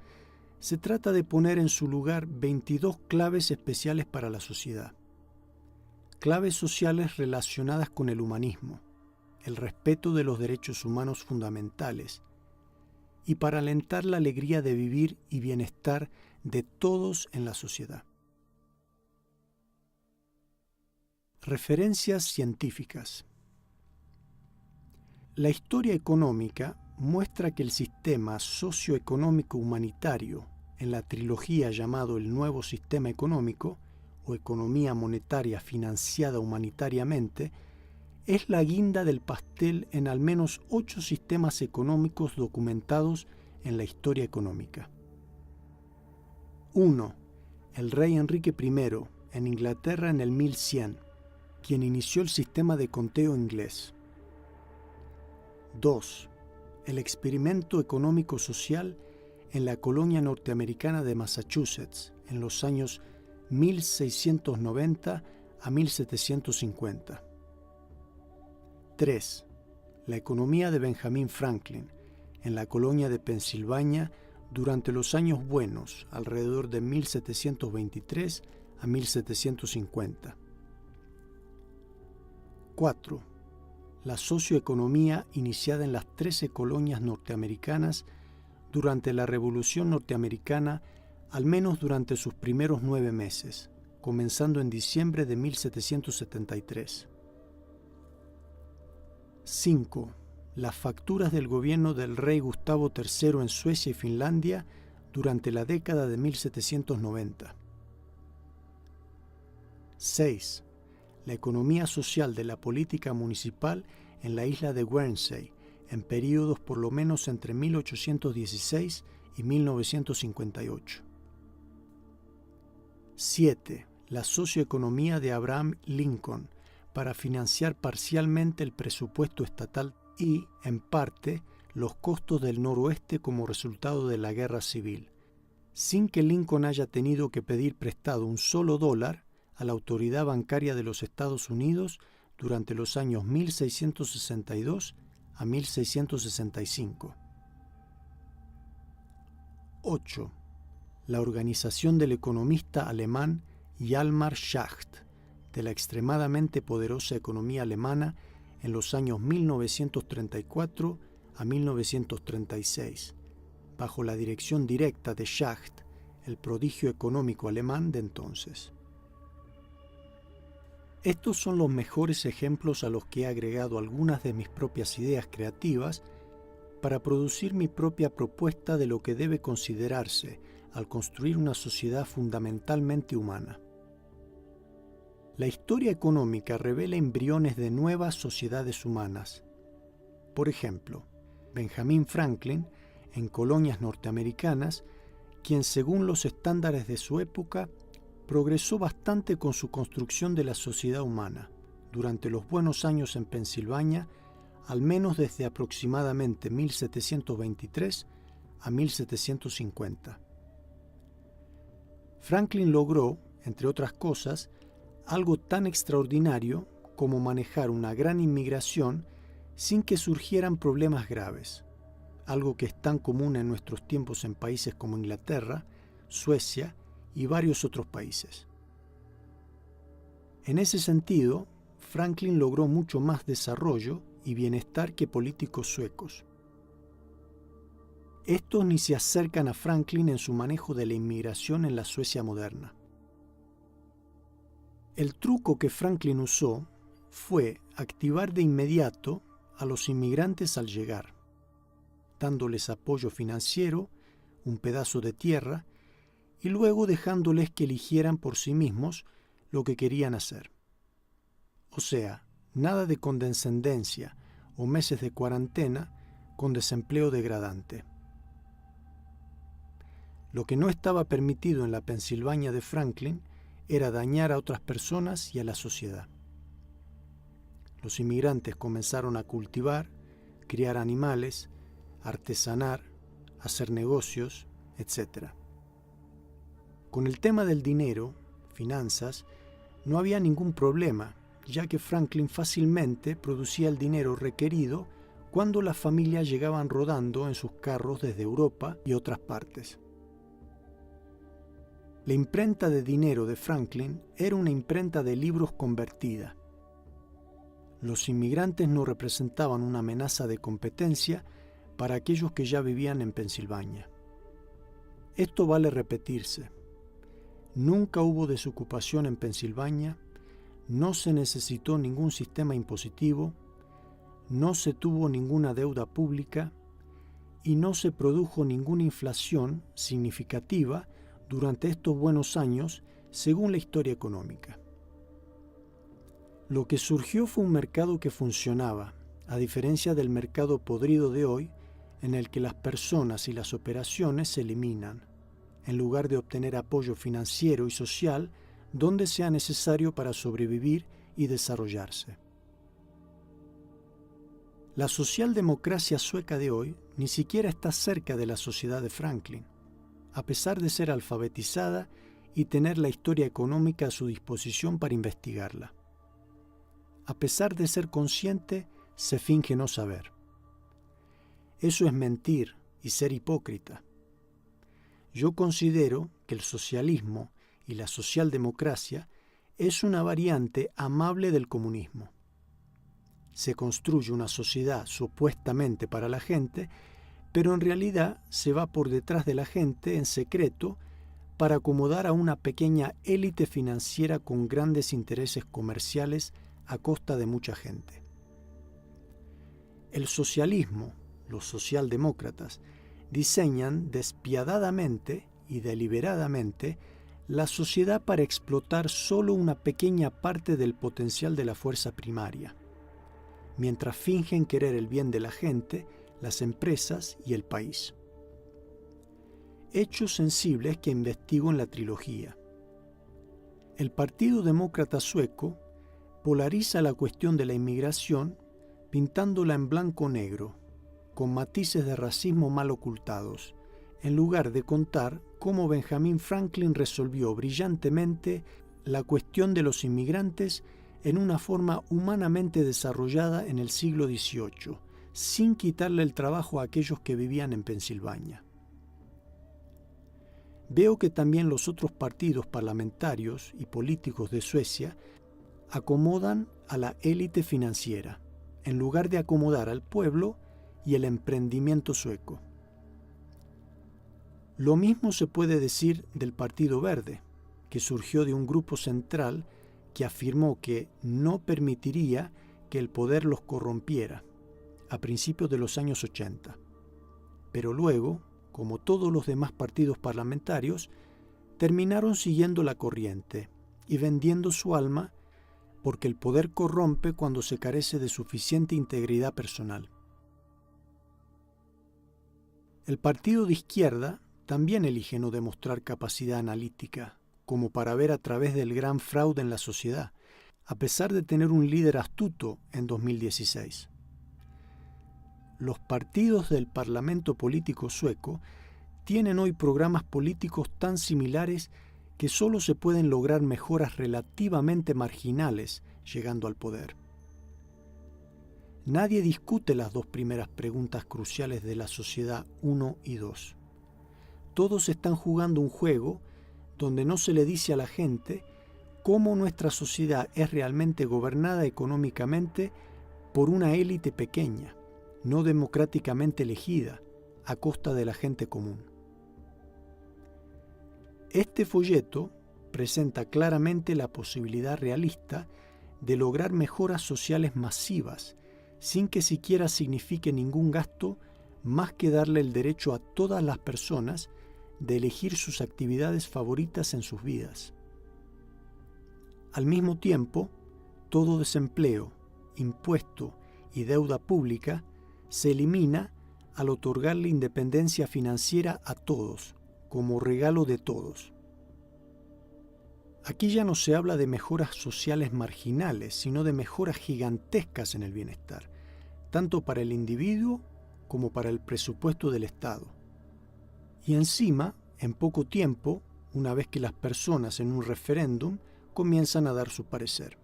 se trata de poner en su lugar 22 claves especiales para la sociedad. Claves sociales relacionadas con el humanismo, el respeto de los derechos humanos fundamentales, y para alentar la alegría de vivir y bienestar de todos en la sociedad. Referencias científicas. La historia económica muestra que el sistema socioeconómico humanitario en la trilogía llamado el Nuevo Sistema Económico o Economía Monetaria Financiada Humanitariamente es la guinda del pastel en al menos 8 sistemas económicos documentados en la historia económica. 1. El rey Enrique I en Inglaterra en el 1100, quien inició el sistema de conteo inglés. 2. El experimento económico-social en la colonia norteamericana de Massachusetts en los años 1690 a 1750. 3. La economía de Benjamin Franklin en la colonia de Pensilvania durante los años buenos, alrededor de 1723 a 1750. 4. La socioeconomía iniciada en las 13 colonias norteamericanas durante la Revolución Norteamericana, al menos durante sus primeros 9 meses, comenzando en diciembre de 1773. 5. Las facturas del gobierno del rey Gustavo III en Suecia y Finlandia durante la década de 1790. 6. La economía social de la política municipal en la isla de Guernsey, en períodos por lo menos entre 1816 y 1958. 7. La socioeconomía de Abraham Lincoln para financiar parcialmente el presupuesto estatal y, en parte, los costos del noroeste como resultado de la guerra civil, sin que Lincoln haya tenido que pedir prestado un solo dólar a la autoridad bancaria de los Estados Unidos durante los años 1662 a 1665. 8. La organización del economista alemán Hjalmar Schacht de la extremadamente poderosa economía alemana en los años 1934 a 1936, bajo la dirección directa de Schacht, el prodigio económico alemán de entonces. Estos son los mejores ejemplos a los que he agregado algunas de mis propias ideas creativas para producir mi propia propuesta de lo que debe considerarse al construir una sociedad fundamentalmente humana. La historia económica revela embriones de nuevas sociedades humanas. Por ejemplo, Benjamin Franklin, en colonias norteamericanas, quien según los estándares de su época progresó bastante con su construcción de la sociedad humana durante los buenos años en Pensilvania, al menos desde aproximadamente 1723 a 1750. Franklin logró, entre otras cosas, algo tan extraordinario como manejar una gran inmigración sin que surgieran problemas graves, algo que es tan común en nuestros tiempos en países como Inglaterra, Suecia y varios otros países. En ese sentido, Franklin logró mucho más desarrollo y bienestar que políticos suecos. Estos ni se acercan a Franklin en su manejo de la inmigración en la Suecia moderna. El truco que Franklin usó fue activar de inmediato a los inmigrantes al llegar, dándoles apoyo financiero, un pedazo de tierra, y luego dejándoles que eligieran por sí mismos lo que querían hacer. O sea, nada de condescendencia o meses de cuarentena con desempleo degradante. Lo que no estaba permitido en la Pensilvania de Franklin era dañar a otras personas y a la sociedad. Los inmigrantes comenzaron a cultivar, criar animales, artesanar, hacer negocios, etc. Con el tema del dinero, finanzas, no había ningún problema, ya que Franklin fácilmente producía el dinero requerido cuando las familias llegaban rodando en sus carros desde Europa y otras partes. La imprenta de dinero de Franklin era una imprenta de libros convertida. Los inmigrantes no representaban una amenaza de competencia para aquellos que ya vivían en Pensilvania. Esto vale repetirse. Nunca hubo desocupación en Pensilvania, no se necesitó ningún sistema impositivo, no se tuvo ninguna deuda pública y no se produjo ninguna inflación significativa durante estos buenos años, según la historia económica. Lo que surgió fue un mercado que funcionaba, a diferencia del mercado podrido de hoy, en el que las personas y las operaciones se eliminan, en lugar de obtener apoyo financiero y social donde sea necesario para sobrevivir y desarrollarse. La socialdemocracia sueca de hoy ni siquiera está cerca de la sociedad de Franklin, a pesar de ser alfabetizada y tener la historia económica a su disposición para investigarla. A pesar de ser consciente, se finge no saber. Eso es mentir y ser hipócrita. Yo considero que el socialismo y la socialdemocracia es una variante amable del comunismo. Se construye una sociedad supuestamente para la gente, pero en realidad se va por detrás de la gente en secreto para acomodar a una pequeña élite financiera con grandes intereses comerciales a costa de mucha gente. El socialismo, los socialdemócratas, diseñan despiadadamente y deliberadamente la sociedad para explotar solo una pequeña parte del potencial de la fuerza primaria, mientras fingen querer el bien de la gente, las empresas y el país. Hechos sensibles que investigo en la trilogía. El Partido Demócrata Sueco polariza la cuestión de la inmigración pintándola en blanco-negro, con matices de racismo mal ocultados, en lugar de contar cómo Benjamin Franklin resolvió brillantemente la cuestión de los inmigrantes en una forma humanamente desarrollada en el siglo XVIII, sin quitarle el trabajo a aquellos que vivían en Pensilvania. Veo que también los otros partidos parlamentarios y políticos de Suecia acomodan a la élite financiera, en lugar de acomodar al pueblo y el emprendimiento sueco. Lo mismo se puede decir del Partido Verde, que surgió de un grupo central que afirmó que no permitiría que el poder los corrompiera a principios de los años 80. Pero luego, como todos los demás partidos parlamentarios, terminaron siguiendo la corriente y vendiendo su alma porque el poder corrompe cuando se carece de suficiente integridad personal. El partido de izquierda también elige no demostrar capacidad analítica, como para ver a través del gran fraude en la sociedad, a pesar de tener un líder astuto en 2016. Los partidos del Parlamento político sueco tienen hoy programas políticos tan similares que solo se pueden lograr mejoras relativamente marginales llegando al poder. Nadie discute las dos primeras preguntas cruciales de la sociedad 1 y 2. Todos están jugando un juego donde no se le dice a la gente cómo nuestra sociedad es realmente gobernada económicamente por una élite pequeña, no democráticamente elegida, a costa de la gente común. Este folleto presenta claramente la posibilidad realista de lograr mejoras sociales masivas, sin que siquiera signifique ningún gasto más que darle el derecho a todas las personas de elegir sus actividades favoritas en sus vidas. Al mismo tiempo, todo desempleo, impuesto y deuda pública se elimina al otorgarle independencia financiera a todos, como regalo de todos. Aquí ya no se habla de mejoras sociales marginales, sino de mejoras gigantescas en el bienestar, tanto para el individuo como para el presupuesto del Estado. Y encima, en poco tiempo, una vez que las personas en un referéndum comienzan a dar su parecer.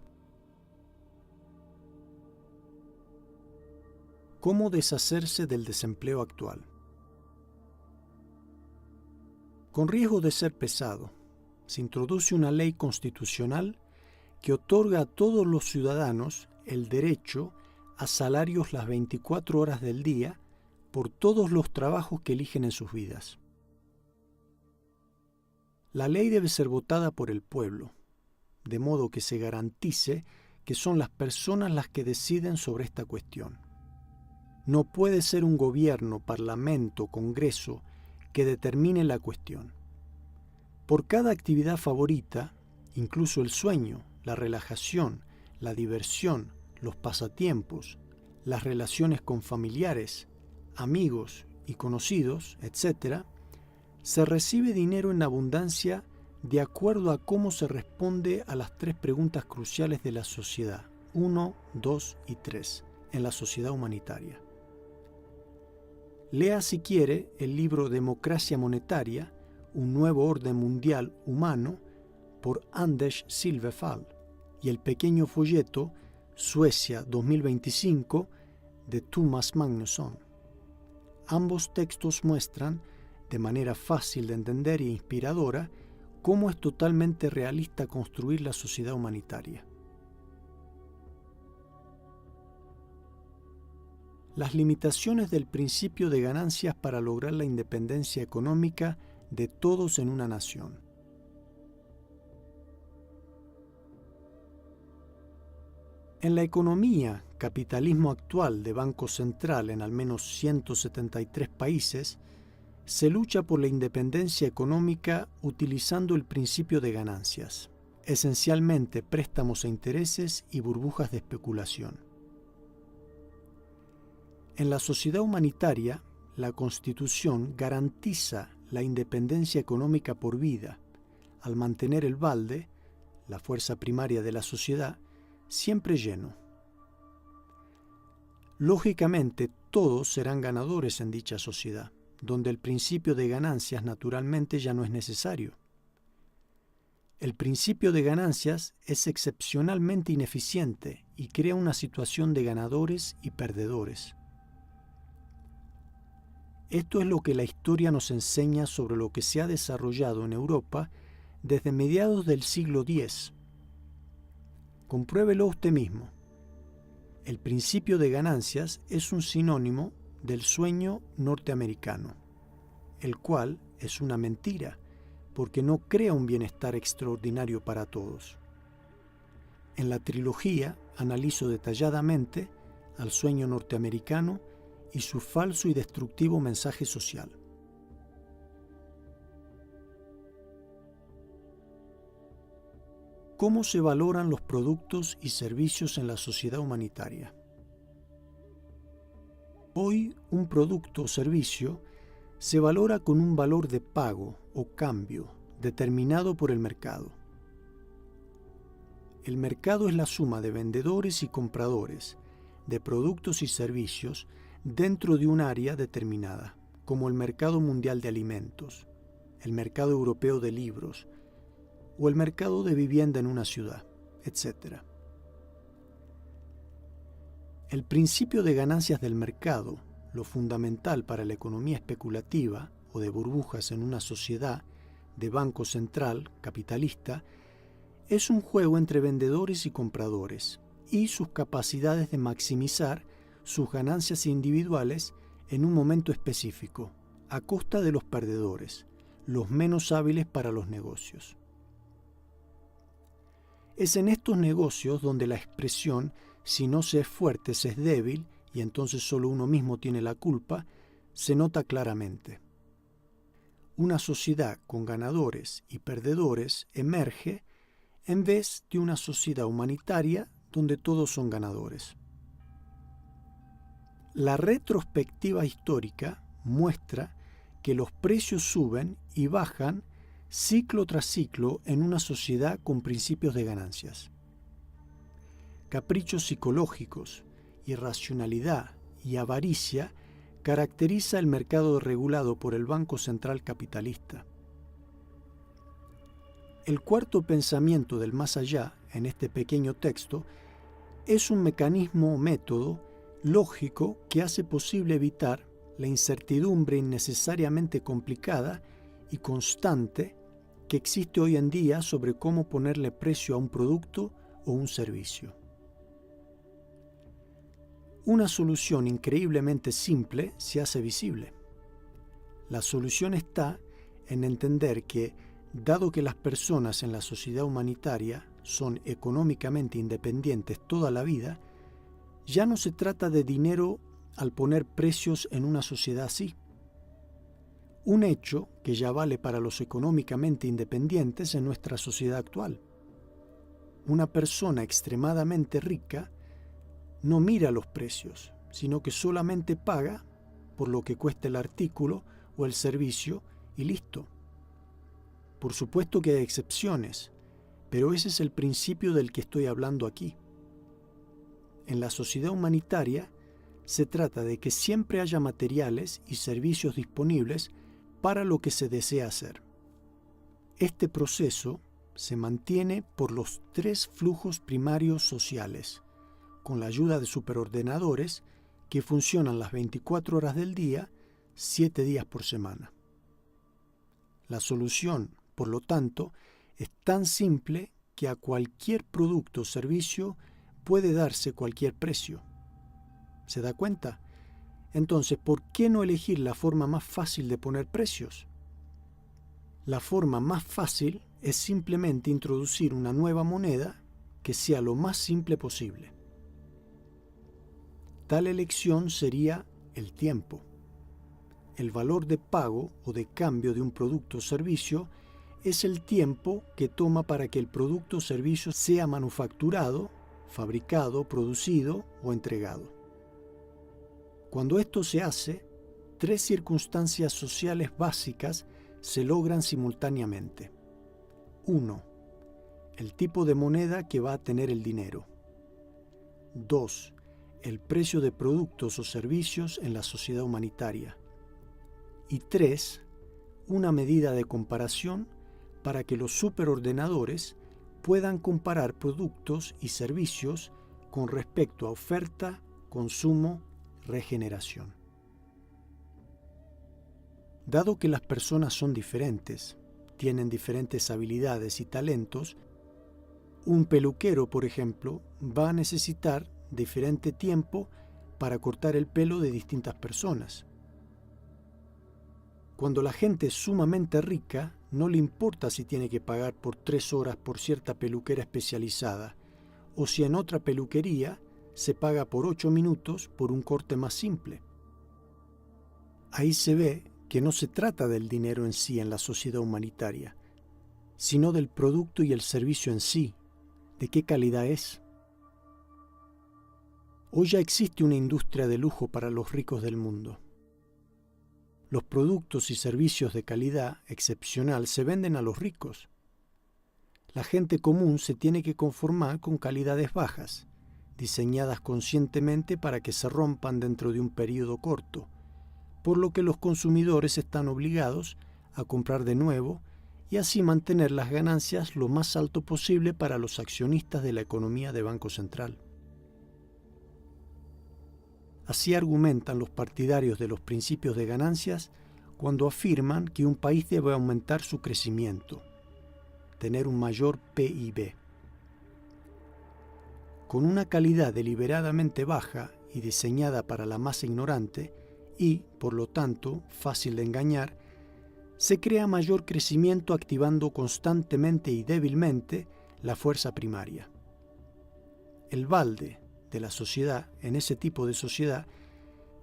¿Cómo deshacerse del desempleo actual? Con riesgo de ser pesado, se introduce una ley constitucional que otorga a todos los ciudadanos el derecho a salarios las 24 horas del día por todos los trabajos que eligen en sus vidas. La ley debe ser votada por el pueblo, de modo que se garantice que son las personas las que deciden sobre esta cuestión. No puede ser un gobierno, parlamento, congreso que determine la cuestión. Por cada actividad favorita, incluso el sueño, la relajación, la diversión, los pasatiempos, las relaciones con familiares, amigos y conocidos, etc., se recibe dinero en abundancia de acuerdo a cómo se responde a las 3 preguntas cruciales de la sociedad, 1, 2 y 3, en la sociedad humanitaria. Lea si quiere el libro Democracia Monetaria, un nuevo orden mundial humano, por Anders Silverfall, y el pequeño folleto Suecia 2025 de Thomas Magnusson. Ambos textos muestran, de manera fácil de entender e inspiradora, cómo es totalmente realista construir la sociedad humanitaria. Las limitaciones del principio de ganancias para lograr la independencia económica de todos en una nación. En la economía capitalismo actual de Banco Central en al menos 173 países, se lucha por la independencia económica utilizando el principio de ganancias, esencialmente préstamos a intereses y burbujas de especulación. En la sociedad humanitaria, la Constitución garantiza la independencia económica por vida, al mantener el balde, la fuerza primaria de la sociedad, siempre lleno. Lógicamente, todos serán ganadores en dicha sociedad, donde el principio de ganancias naturalmente ya no es necesario. El principio de ganancias es excepcionalmente ineficiente y crea una situación de ganadores y perdedores. Esto es lo que la historia nos enseña sobre lo que se ha desarrollado en Europa desde mediados del siglo X. Compruébelo usted mismo. El principio de ganancias es un sinónimo del sueño norteamericano, el cual es una mentira, porque no crea un bienestar extraordinario para todos. En la trilogía analizo detalladamente al sueño norteamericano y su falso y destructivo mensaje social. ¿Cómo se valoran los productos y servicios en la sociedad humanitaria? Hoy, un producto o servicio se valora con un valor de pago o cambio determinado por el mercado. El mercado es la suma de vendedores y compradores de productos y servicios dentro de un área determinada, como el mercado mundial de alimentos, el mercado europeo de libros o el mercado de vivienda en una ciudad, etc. El principio de ganancias del mercado, lo fundamental para la economía especulativa o de burbujas en una sociedad de banco central capitalista, es un juego entre vendedores y compradores y sus capacidades de maximizar sus ganancias individuales en un momento específico, a costa de los perdedores, los menos hábiles para los negocios. Es en estos negocios donde la expresión «si no se es fuerte, se es débil» y entonces solo uno mismo tiene la culpa, se nota claramente. Una sociedad con ganadores y perdedores emerge en vez de una sociedad humanitaria donde todos son ganadores. La retrospectiva histórica muestra que los precios suben y bajan ciclo tras ciclo en una sociedad con principios de ganancias. Caprichos psicológicos, irracionalidad y avaricia caracteriza el mercado regulado por el Banco Central capitalista. El cuarto pensamiento del más allá, en este pequeño texto, es un mecanismo o método lógico que hace posible evitar la incertidumbre innecesariamente complicada y constante que existe hoy en día sobre cómo ponerle precio a un producto o un servicio. Una solución increíblemente simple se hace visible. La solución está en entender que, dado que las personas en la sociedad humanitaria son económicamente independientes toda la vida, ya no se trata de dinero al poner precios en una sociedad así. Un hecho que ya vale para los económicamente independientes en nuestra sociedad actual. Una persona extremadamente rica no mira los precios, sino que solamente paga por lo que cuesta el artículo o el servicio y listo. Por supuesto que hay excepciones, pero ese es el principio del que estoy hablando aquí. En la sociedad humanitaria se trata de que siempre haya materiales y servicios disponibles para lo que se desea hacer. Este proceso se mantiene por los tres flujos primarios sociales, con la ayuda de superordenadores que funcionan las 24 horas del día, 7 días por semana. La solución, por lo tanto, es tan simple que a cualquier producto o servicio puede darse cualquier precio. ¿Se da cuenta? Entonces, ¿por qué no elegir la forma más fácil de poner precios? La forma más fácil es simplemente introducir una nueva moneda que sea lo más simple posible. Tal elección sería el tiempo. El valor de pago o de cambio de un producto o servicio es el tiempo que toma para que el producto o servicio sea manufacturado, fabricado, producido o entregado. Cuando esto se hace, tres circunstancias sociales básicas se logran simultáneamente. 1. El tipo de moneda que va a tener el dinero. 2. El precio de productos o servicios en la sociedad humanitaria. Y 3. Una medida de comparación para que los superordenadores puedan comparar productos y servicios con respecto a oferta, consumo, regeneración. Dado que las personas son diferentes, tienen diferentes habilidades y talentos, un peluquero, por ejemplo, va a necesitar diferente tiempo para cortar el pelo de distintas personas. Cuando la gente es sumamente rica, no le importa si tiene que pagar por 3 horas por cierta peluquera especializada, o si en otra peluquería se paga por 8 minutos por un corte más simple. Ahí se ve que no se trata del dinero en sí en la sociedad humanitaria, sino del producto y el servicio en sí, de qué calidad es. Hoy ya existe una industria de lujo para los ricos del mundo. Los productos y servicios de calidad excepcional se venden a los ricos. La gente común se tiene que conformar con calidades bajas, diseñadas conscientemente para que se rompan dentro de un periodo corto, por lo que los consumidores están obligados a comprar de nuevo y así mantener las ganancias lo más alto posible para los accionistas de la economía de Banco Central. Así argumentan los partidarios de los principios de ganancias cuando afirman que un país debe aumentar su crecimiento, tener un mayor PIB. Con una calidad deliberadamente baja y diseñada para la masa ignorante y, por lo tanto, fácil de engañar, se crea mayor crecimiento activando constantemente y débilmente la fuerza primaria. El balde de la sociedad, en ese tipo de sociedad,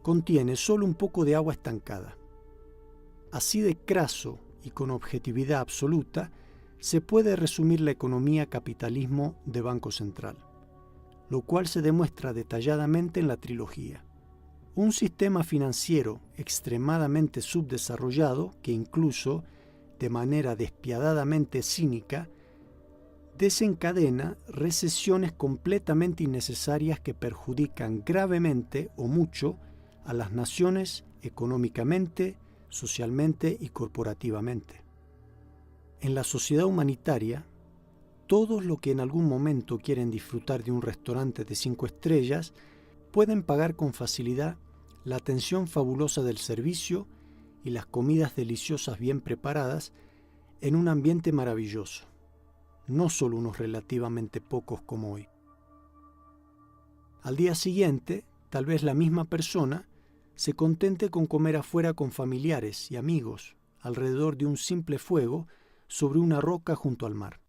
contiene solo un poco de agua estancada. Así de craso y con objetividad absoluta, se puede resumir la economía capitalismo de Banco Central, lo cual se demuestra detalladamente en la trilogía. Un sistema financiero extremadamente subdesarrollado que incluso de manera despiadadamente cínica, desencadena recesiones completamente innecesarias que perjudican gravemente o mucho a las naciones económicamente, socialmente y corporativamente. En la sociedad humanitaria, todos los que en algún momento quieren disfrutar de un restaurante de 5 estrellas pueden pagar con facilidad la atención fabulosa del servicio y las comidas deliciosas bien preparadas en un ambiente maravilloso, no solo unos relativamente pocos como hoy. Al día siguiente, tal vez la misma persona se contente con comer afuera con familiares y amigos, alrededor de un simple fuego sobre una roca junto al mar.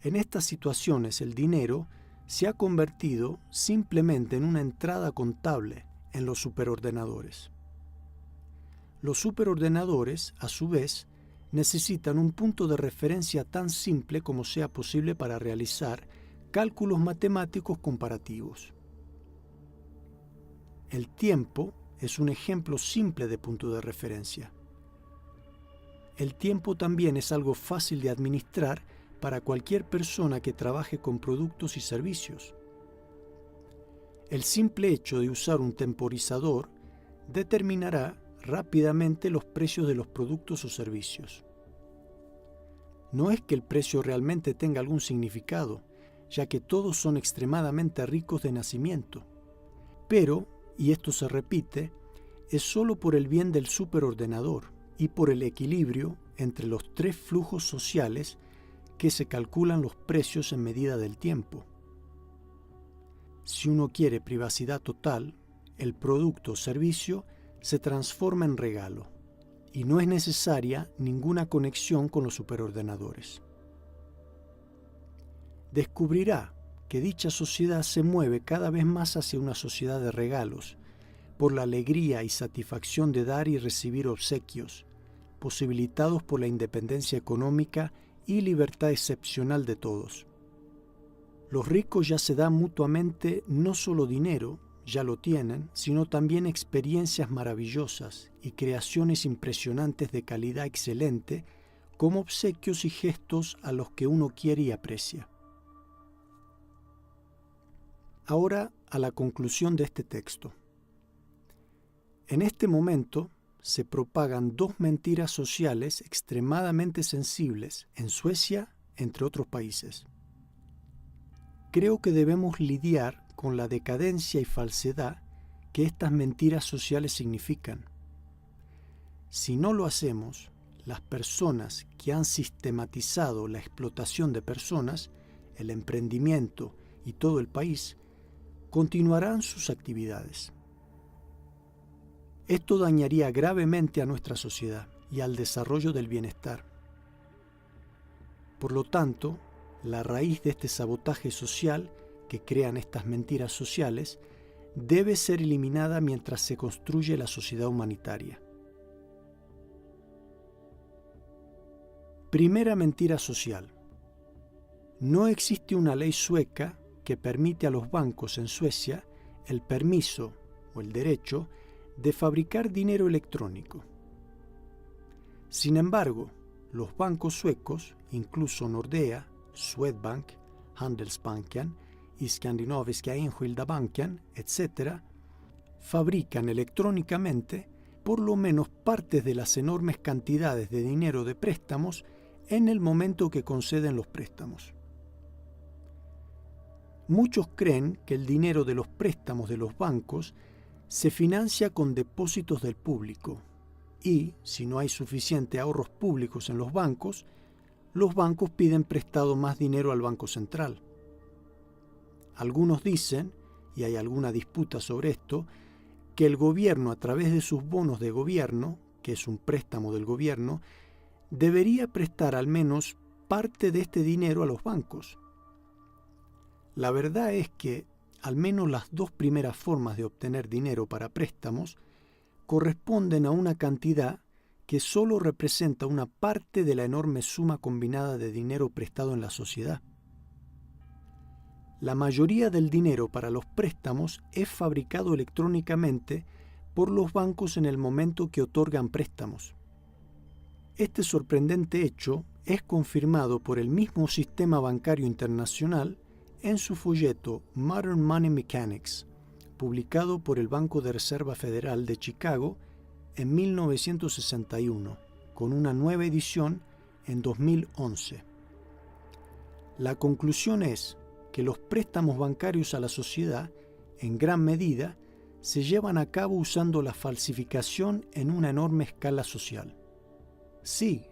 En estas situaciones el dinero se ha convertido simplemente en una entrada contable en los superordenadores. Los superordenadores, a su vez, necesitan un punto de referencia tan simple como sea posible para realizar cálculos matemáticos comparativos. El tiempo es un ejemplo simple de punto de referencia. El tiempo también es algo fácil de administrar para cualquier persona que trabaje con productos y servicios. El simple hecho de usar un temporizador determinará rápidamente los precios de los productos o servicios. No es que el precio realmente tenga algún significado, ya que todos son extremadamente ricos de nacimiento. Pero, y esto se repite, es solo por el bien del superordenador y por el equilibrio entre los 3 flujos sociales que se calculan los precios en medida del tiempo. Si uno quiere privacidad total, el producto o servicio se transforma en regalo y no es necesaria ninguna conexión con los superordenadores. Descubrirá que dicha sociedad se mueve cada vez más hacia una sociedad de regalos, por la alegría y satisfacción de dar y recibir obsequios, posibilitados por la independencia económica y libertad excepcional de todos. Los ricos ya se dan mutuamente no solo dinero, ya lo tienen, sino también experiencias maravillosas y creaciones impresionantes de calidad excelente como obsequios y gestos a los que uno quiere y aprecia. Ahora a la conclusión de este texto. En este momento se propagan 2 mentiras sociales extremadamente sensibles en Suecia, entre otros países. Creo que debemos lidiar con la decadencia y falsedad que estas mentiras sociales significan. Si no lo hacemos, las personas que han sistematizado la explotación de personas, el emprendimiento y todo el país, continuarán sus actividades. Esto dañaría gravemente a nuestra sociedad y al desarrollo del bienestar. Por lo tanto, la raíz de este sabotaje social que crean estas mentiras sociales debe ser eliminada mientras se construye la sociedad humanitaria. Primera mentira social. No existe una ley sueca que permite a los bancos en Suecia el permiso o el derecho de fabricar dinero electrónico. Sin embargo, los bancos suecos, incluso Nordea, Swedbank, Handelsbanken y Skandinaviska Enskilda Banken, etc., fabrican electrónicamente por lo menos partes de las enormes cantidades de dinero de préstamos en el momento que conceden los préstamos. Muchos creen que el dinero de los préstamos de los bancos se financia con depósitos del público y, si no hay suficientes ahorros públicos en los bancos piden prestado más dinero al Banco Central. Algunos dicen, y hay alguna disputa sobre esto, que el gobierno a través de sus bonos de gobierno, que es un préstamo del gobierno, debería prestar al menos parte de este dinero a los bancos. La verdad es que al menos las 2 primeras formas de obtener dinero para préstamos corresponden a una cantidad que solo representa una parte de la enorme suma combinada de dinero prestado en la sociedad. La mayoría del dinero para los préstamos es fabricado electrónicamente por los bancos en el momento que otorgan préstamos. Este sorprendente hecho es confirmado por el mismo Sistema Bancario Internacional en su folleto Modern Money Mechanics, publicado por el Banco de Reserva Federal de Chicago en 1961, con una nueva edición en 2011. La conclusión es que los préstamos bancarios a la sociedad, en gran medida, se llevan a cabo usando la falsificación en una enorme escala social. Sí,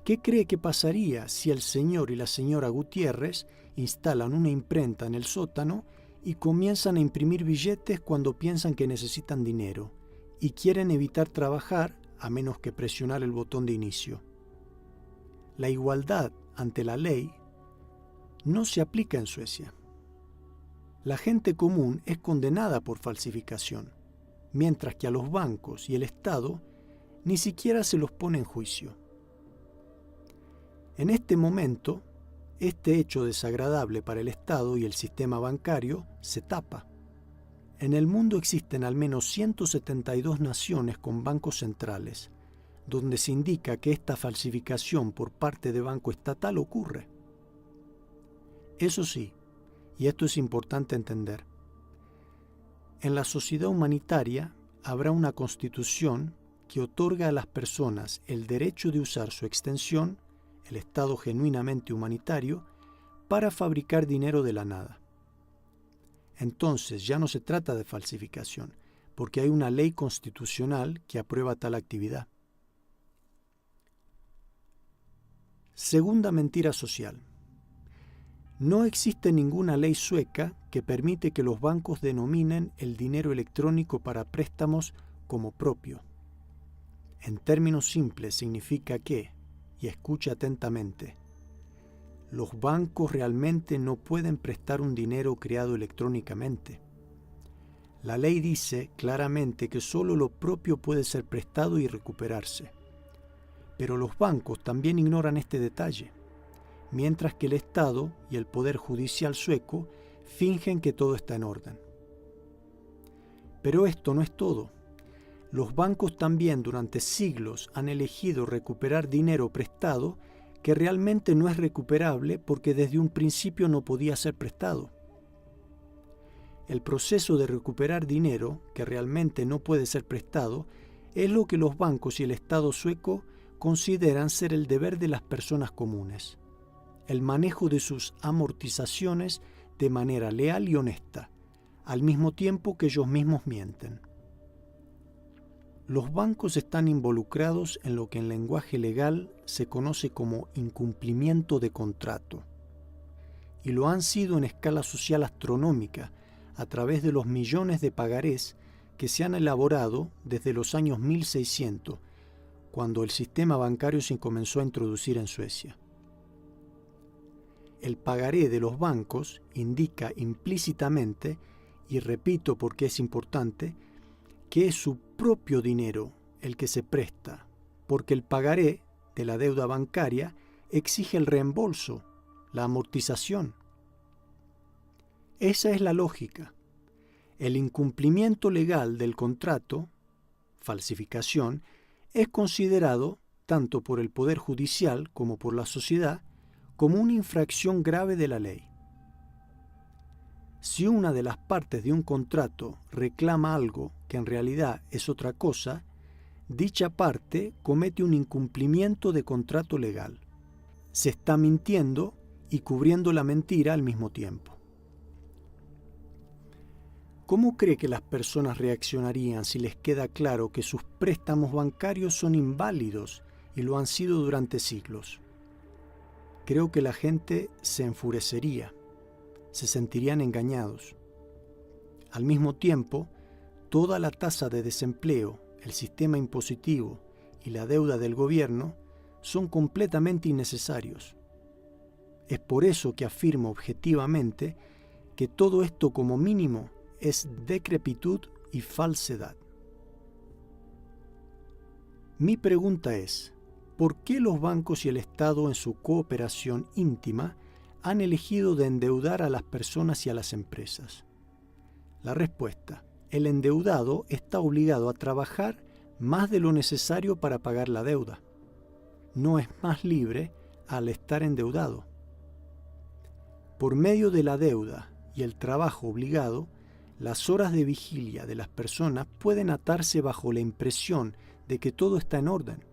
¿qué cree que pasaría si el señor y la señora Gutiérrez instalan una imprenta en el sótano y comienzan a imprimir billetes cuando piensan que necesitan dinero y quieren evitar trabajar a menos que presionar el botón de inicio? La igualdad ante la ley no se aplica en Suecia. La gente común es condenada por falsificación, mientras que a los bancos y el Estado ni siquiera se los pone en juicio. En este momento, este hecho desagradable para el Estado y el sistema bancario se tapa. En el mundo existen al menos 172 naciones con bancos centrales, donde se indica que esta falsificación por parte de banco estatal ocurre. Eso sí, y esto es importante entender, en la sociedad humanitaria habrá una constitución que otorga a las personas el derecho de usar su extensión, el Estado genuinamente humanitario, para fabricar dinero de la nada. Entonces ya no se trata de falsificación, porque hay una ley constitucional que aprueba tal actividad. Segunda mentira social. No existe ninguna ley sueca que permite que los bancos denominen el dinero electrónico para préstamos como propio. En términos simples significa que, y escuche atentamente, los bancos realmente no pueden prestar un dinero creado electrónicamente. La ley dice claramente que solo lo propio puede ser prestado y recuperarse. Pero los bancos también ignoran este detalle, mientras que el Estado y el Poder Judicial sueco fingen que todo está en orden. Pero esto no es todo. Los bancos también durante siglos han elegido recuperar dinero prestado que realmente no es recuperable porque desde un principio no podía ser prestado. El proceso de recuperar dinero que realmente no puede ser prestado es lo que los bancos y el Estado sueco consideran ser el deber de las personas comunes: el manejo de sus amortizaciones de manera leal y honesta, al mismo tiempo que ellos mismos mienten. Los bancos están involucrados en lo que en lenguaje legal se conoce como incumplimiento de contrato, y lo han sido en escala social astronómica a través de los millones de pagarés que se han elaborado desde los años 1600, cuando el sistema bancario se comenzó a introducir en Suecia. El pagaré de los bancos indica implícitamente, y repito porque es importante, que es su propio dinero el que se presta, porque el pagaré de la deuda bancaria exige el reembolso, la amortización. Esa es la lógica. El incumplimiento legal del contrato, falsificación, es considerado, tanto por el Poder Judicial como por la sociedad, como una infracción grave de la ley. Si una de las partes de un contrato reclama algo que en realidad es otra cosa, dicha parte comete un incumplimiento de contrato legal. Se está mintiendo y cubriendo la mentira al mismo tiempo. ¿Cómo cree que las personas reaccionarían si les queda claro que sus préstamos bancarios son inválidos y lo han sido durante siglos? Creo que la gente se enfurecería, se sentirían engañados. Al mismo tiempo, toda la tasa de desempleo, el sistema impositivo y la deuda del gobierno son completamente innecesarios. Es por eso que afirmo objetivamente que todo esto como mínimo es decrepitud y falsedad. Mi pregunta es, ¿por qué los bancos y el Estado en su cooperación íntima han elegido de endeudar a las personas y a las empresas? La respuesta: el endeudado está obligado a trabajar más de lo necesario para pagar la deuda. no es más libre al estar endeudado. Por medio de la deuda y el trabajo obligado, las horas de vigilia de las personas pueden atarse bajo la impresión de que todo está en orden.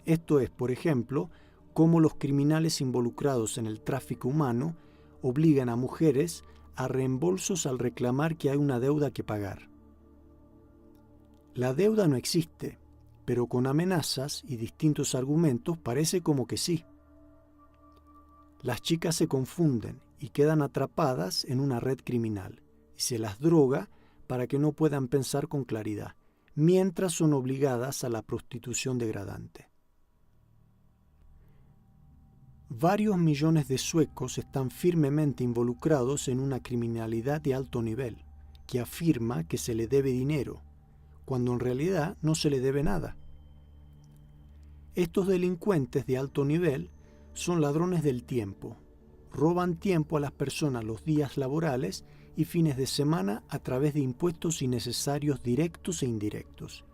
Esto es, por ejemplo, cómo los criminales involucrados en el tráfico humano obligan a mujeres a reembolsos al reclamar que hay una deuda que pagar. La deuda no existe, pero con amenazas y distintos argumentos parece como que sí. Las chicas se confunden y quedan atrapadas en una red criminal y se las droga para que no puedan pensar con claridad, mientras son obligadas a la prostitución degradante. Varios millones de suecos están firmemente involucrados en una criminalidad de alto nivel, que afirma que se le debe dinero, cuando en realidad no se le debe nada. Estos delincuentes de alto nivel son ladrones del tiempo, roban tiempo a las personas los días laborales y fines de semana a través de impuestos innecesarios directos e indirectos,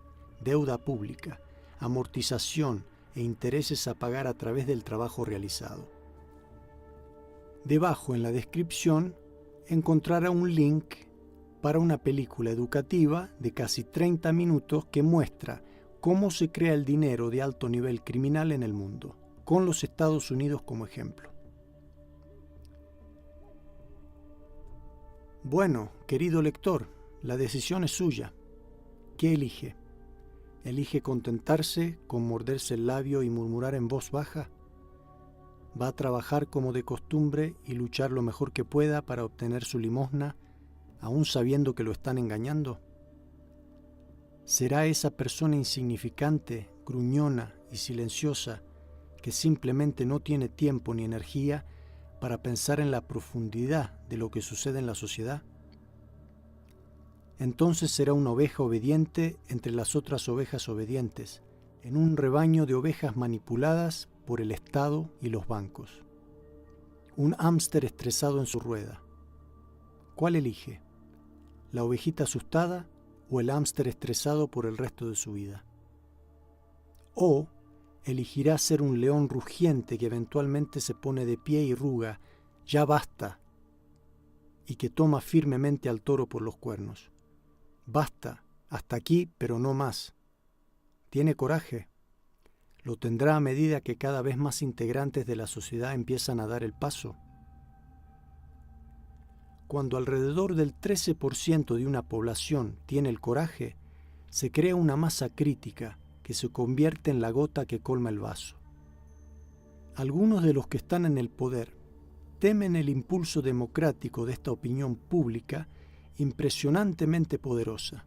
deuda pública, amortización e intereses a pagar a través del trabajo realizado. Debajo en la descripción encontrará un link para una película educativa de casi 30 minutos que muestra cómo se crea el dinero de alto nivel criminal en el mundo, con los Estados Unidos como ejemplo. Bueno, querido lector, la decisión es suya. ¿Qué elige? ¿Elige contentarse con morderse el labio y murmurar en voz baja? ¿Va a trabajar como de costumbre y luchar lo mejor que pueda para obtener su limosna, aún sabiendo que lo están engañando? ¿Será esa persona insignificante, gruñona y silenciosa que simplemente no tiene tiempo ni energía para pensar en la profundidad de lo que sucede en la sociedad? Entonces será una oveja obediente entre las otras ovejas obedientes, en un rebaño de ovejas manipuladas por el Estado y los bancos. Un hámster estresado en su rueda. ¿Cuál elige? ¿La ovejita asustada o el hámster estresado por el resto de su vida? ¿O elegirá ser un león rugiente que eventualmente se pone de pie y ruga, ya basta, y que toma firmemente al toro por los cuernos? Basta, hasta aquí, pero no más. ¿Tiene coraje? Lo tendrá a medida que cada vez más integrantes de la sociedad empiezan a dar el paso. Cuando alrededor del 13% de una población tiene el coraje, se crea una masa crítica que se convierte en la gota que colma el vaso. Algunos de los que están en el poder temen el impulso democrático de esta opinión pública impresionantemente poderosa,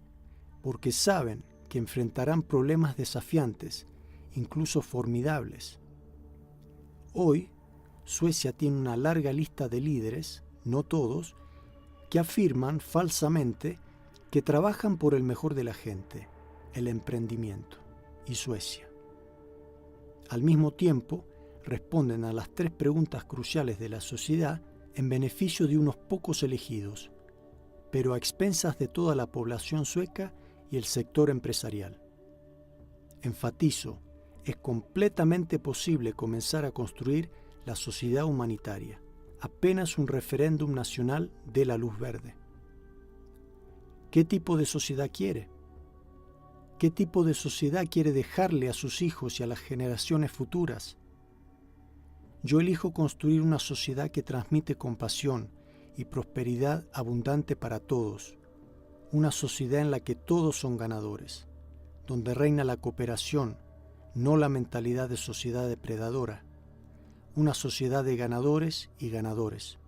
porque saben que enfrentarán problemas desafiantes, incluso formidables. Hoy, Suecia tiene una larga lista de líderes, no todos, que afirman falsamente que trabajan por el mejor de la gente, el emprendimiento y Suecia. Al mismo tiempo, responden a las 3 preguntas cruciales de la sociedad en beneficio de unos pocos elegidos, pero a expensas de toda la población sueca y el sector empresarial. Enfatizo, es completamente posible comenzar a construir la sociedad humanitaria. Apenas un referéndum nacional dé la luz verde. ¿Qué tipo de sociedad quiere? ¿Qué tipo de sociedad quiere dejarle a sus hijos y a las generaciones futuras? Yo elijo construir una sociedad que transmite compasión y prosperidad abundante para todos, una sociedad en la que todos son ganadores, donde reina la cooperación, no la mentalidad de sociedad depredadora, una sociedad de ganadores y ganadores.